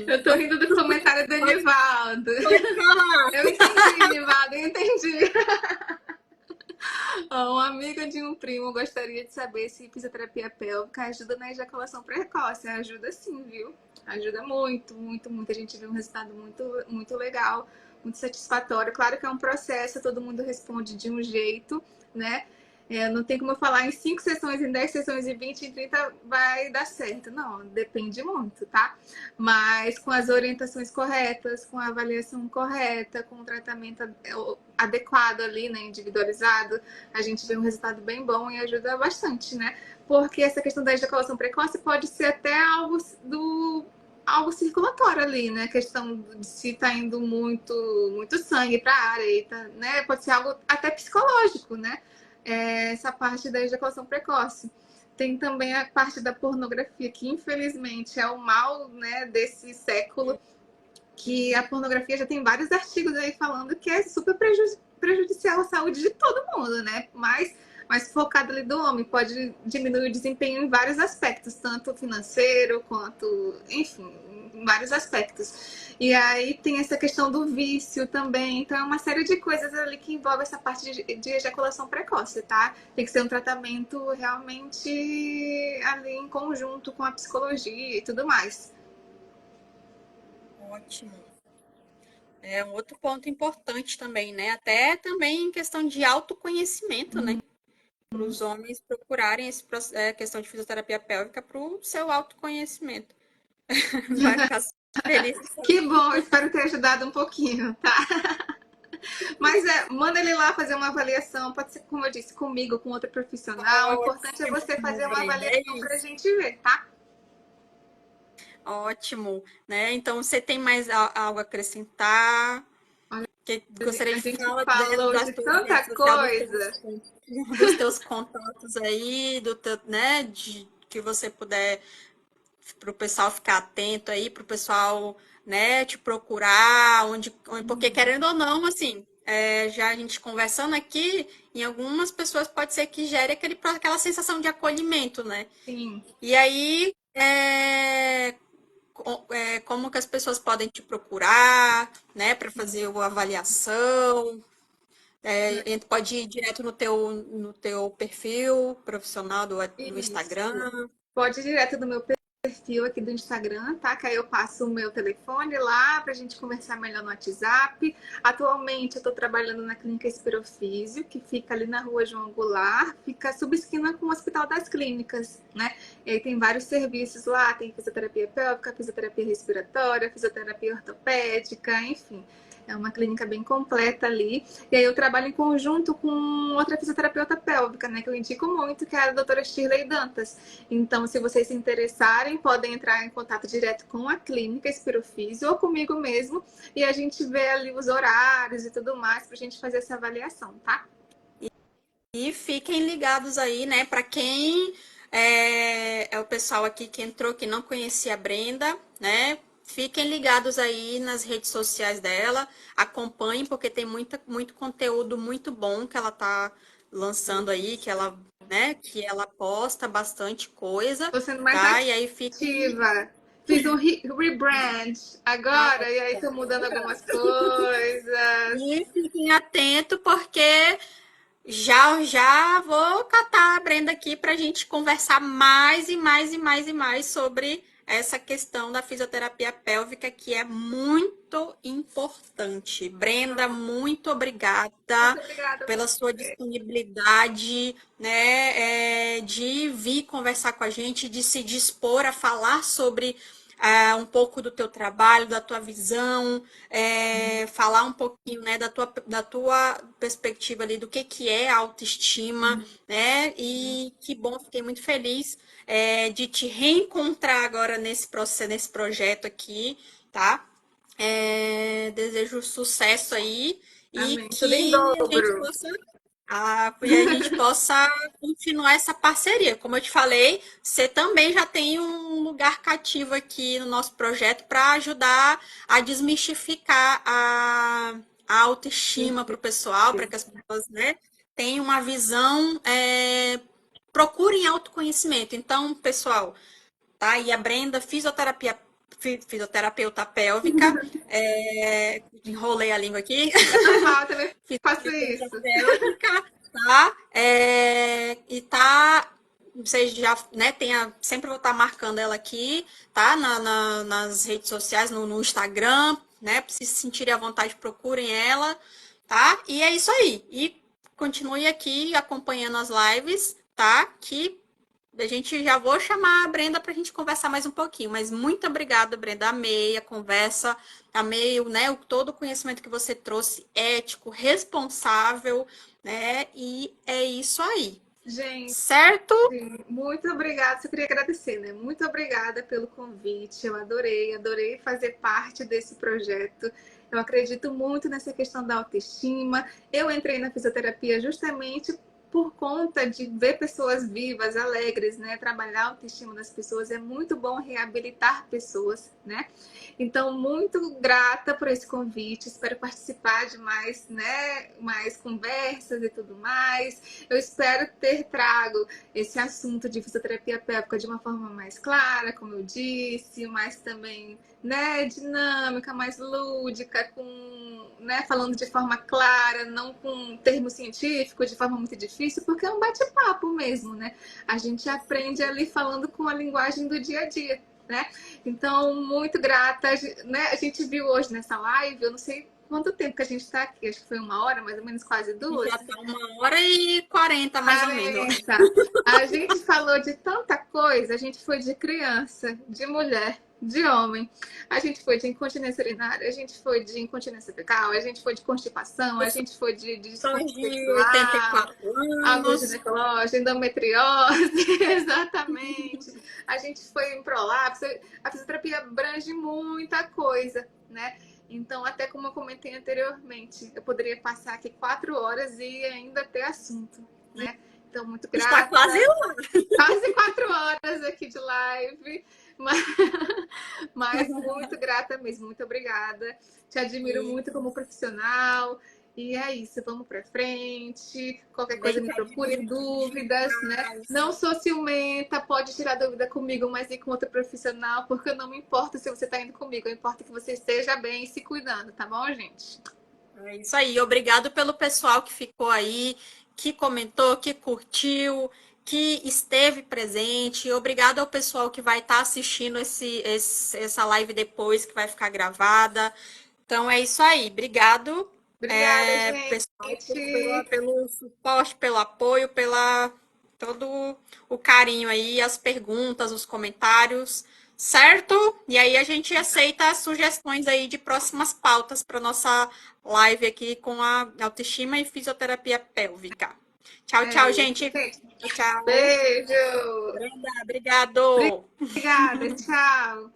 Eu tô rindo do comentário do pode, Enivaldo. pode falar. Eu entendi, Enivaldo, eu entendi. Uma amiga de um primo gostaria de saber se fisioterapia pélvica ajuda na ejaculação precoce. Ajuda sim, viu? Ajuda muito, muito, muito. A gente vê um resultado muito, muito legal, muito satisfatório. Claro que é um processo, todo mundo responde de um jeito, né? Não tem como eu falar em 5 sessões, em 10 sessões, em 20, em 30 vai dar certo. Não, depende muito, tá? Mas com as orientações corretas, com a avaliação correta, com o tratamento adequado ali, né, individualizado, a gente vê um resultado bem bom e ajuda bastante, né? Porque essa questão da ejaculação precoce pode ser até algo circulatório ali, né? A questão de se tá indo muito sangue para a área, tá, né? Pode ser algo até psicológico, né? Essa parte da ejaculação precoce. Tem também a parte da pornografia, que infelizmente é o mal, né, desse século, que a pornografia já tem vários artigos aí falando que é super prejudicial à saúde de todo mundo, né? Mas focado ali do homem, pode diminuir o desempenho em vários aspectos, tanto financeiro quanto, enfim, em vários aspectos. E aí tem essa questão do vício também, então é uma série de coisas ali que envolve essa parte de ejaculação precoce, tá? Tem que ser um tratamento realmente ali em conjunto com a psicologia e tudo mais. Ótimo. É um outro ponto importante também, né? Até também em questão de autoconhecimento, né? Para os homens procurarem questão de fisioterapia pélvica para o seu autoconhecimento. Vai ficar feliz. Que bom, espero ter ajudado um pouquinho, tá? Mas manda ele lá fazer uma avaliação, pode ser, como eu disse, comigo, com outro profissional. O importante é você fazer uma avaliação para a gente ver, tá? Ótimo, né? Então, você tem mais algo a acrescentar? Olha, Que gostaria a de gente falar falou das de tuas tanta redes sociais, coisa. dos teus contatos aí, do teu, né? De que você puder para o pessoal ficar atento aí, para o pessoal, né, te procurar, porque querendo ou não, assim, já a gente conversando aqui, em algumas pessoas pode ser que gere aquela sensação de acolhimento, né? Sim. E aí, como que as pessoas podem te procurar, né, para fazer uma avaliação? Pode ir direto no teu perfil profissional do Isso. Instagram. Pode ir direto do meu perfil aqui do Instagram, tá? Que aí eu passo o meu telefone lá pra gente conversar melhor no WhatsApp. Atualmente eu tô trabalhando na Clínica Esperofísio, que fica ali na Rua João Goulart, fica subesquina com o Hospital das Clínicas, né? E aí tem vários serviços lá, tem fisioterapia pélvica, fisioterapia respiratória, fisioterapia ortopédica, enfim. É uma clínica bem completa ali. E aí eu trabalho em conjunto com outra fisioterapeuta pélvica, né? Que eu indico muito, que é a doutora Shirley Dantas. Então, se vocês se interessarem, podem entrar em contato direto com a clínica Espirofísio ou comigo mesmo. E a gente vê ali os horários e tudo mais pra gente fazer essa avaliação, tá? E fiquem ligados aí, né? Para quem é o pessoal aqui que entrou, que não conhecia a Brenda, né? Fiquem ligados aí nas redes sociais dela, acompanhem, porque tem muito conteúdo muito bom que ela tá lançando aí, que ela posta bastante coisa, Tô sendo mais tá? E aí fiquem. ativa. Fiz um rebrand agora, e aí tô mudando algumas coisas. E fiquem atentos, porque já já vou catar a Brenda aqui para a gente conversar mais e mais e mais e mais sobre essa questão da fisioterapia pélvica, que é muito importante. Brenda, muito obrigada Muito obrigada a pela sua você. disponibilidade, né, de vir conversar com a gente, de se dispor a falar sobre um pouco do teu trabalho, da tua visão, falar um pouquinho, né, da tua perspectiva ali do que é autoestima, né? E que bom, fiquei muito feliz de te reencontrar agora nesse processo, nesse projeto aqui, tá? Desejo sucesso aí e Amém. Tudo em que dobro. a gente possa continuar essa parceria. Como eu te falei, você também já tem um lugar cativo aqui no nosso projeto para ajudar a desmistificar a autoestima para o pessoal, para que as pessoas, né, tenham uma visão, procurem autoconhecimento. Então, pessoal, tá? E a Brenda, fisioterapeuta pélvica, enrolei a língua aqui, É normal, eu também faço fisioterapeuta isso. pélvica, tá? E tá, vocês já, né, sempre vou estar marcando ela aqui, tá? Nas redes sociais, no Instagram, né? Se sentirem à vontade, procurem ela, tá? E é isso aí. E continue aqui acompanhando as lives, tá? Que a gente já vou chamar a Brenda para a gente conversar mais um pouquinho, mas muito obrigada, Brenda. Amei a conversa, amei, né, todo o conhecimento que você trouxe, ético, responsável, né? E é isso aí, Gente, certo? muito obrigada. Só queria agradecer, né? Muito obrigada pelo convite. Eu adorei, adorei fazer parte desse projeto. Eu acredito muito nessa questão da autoestima. Eu entrei na fisioterapia justamente por conta de ver pessoas vivas, alegres, né? Trabalhar a autoestima das pessoas é muito bom reabilitar pessoas, né? Então, muito grata por esse convite. Espero participar de mais, né? Mais conversas e tudo mais. Eu espero ter trago esse assunto de fisioterapia pélvica de uma forma mais clara, como eu disse, mas também, né, dinâmica, mais lúdica, com, né, falando de forma clara, não com termo científico, de forma muito difícil, porque é um bate-papo mesmo, né? A gente aprende ali falando com a linguagem do dia a dia, né? Então, muito grata, né? A gente viu hoje nessa live, eu não sei quanto tempo que a gente está aqui, acho que foi 1 hora, mais ou menos, quase 2. Já tá 1h40, mais ou menos. 40. A gente falou de tanta coisa, a gente foi de criança, de mulher, de homem, a gente foi de incontinência urinária, a gente foi de incontinência fecal, a gente foi de constipação, a gente foi de São disfunção de sexual, 84 água anos. ginecológica, endometriose, exatamente. A gente foi em prolapso, a fisioterapia abrange muita coisa, né? Então, até como eu comentei anteriormente, eu poderia passar aqui 4 horas e ainda ter assunto, né? Então, muito Está grata. quase lá. Quase 4 horas aqui de live, mas, mas muito grata mesmo. Muito obrigada. Te admiro muito como profissional. E é isso, vamos para frente. Qualquer coisa me procure, dúvidas, né? Não sou ciumenta, pode tirar dúvida comigo, mas ir com outra profissional, porque eu não me importo se você está indo comigo, importa que você esteja bem e se cuidando, tá bom, gente? É isso aí. Obrigado pelo pessoal que ficou aí, que comentou, que curtiu, que esteve presente. Obrigado ao pessoal que vai estar assistindo essa live depois, que vai ficar gravada. Então é isso aí. Obrigado, Obrigada, pessoal, gente. pelo suporte, pelo apoio, pela todo o carinho aí, as perguntas, os comentários, certo? E aí a gente aceita as sugestões aí de próximas pautas para nossa live aqui com a autoestima e fisioterapia pélvica. Tchau, tchau, gente. Tchau. Beijo. Brenda, obrigado. Obrigada, tchau.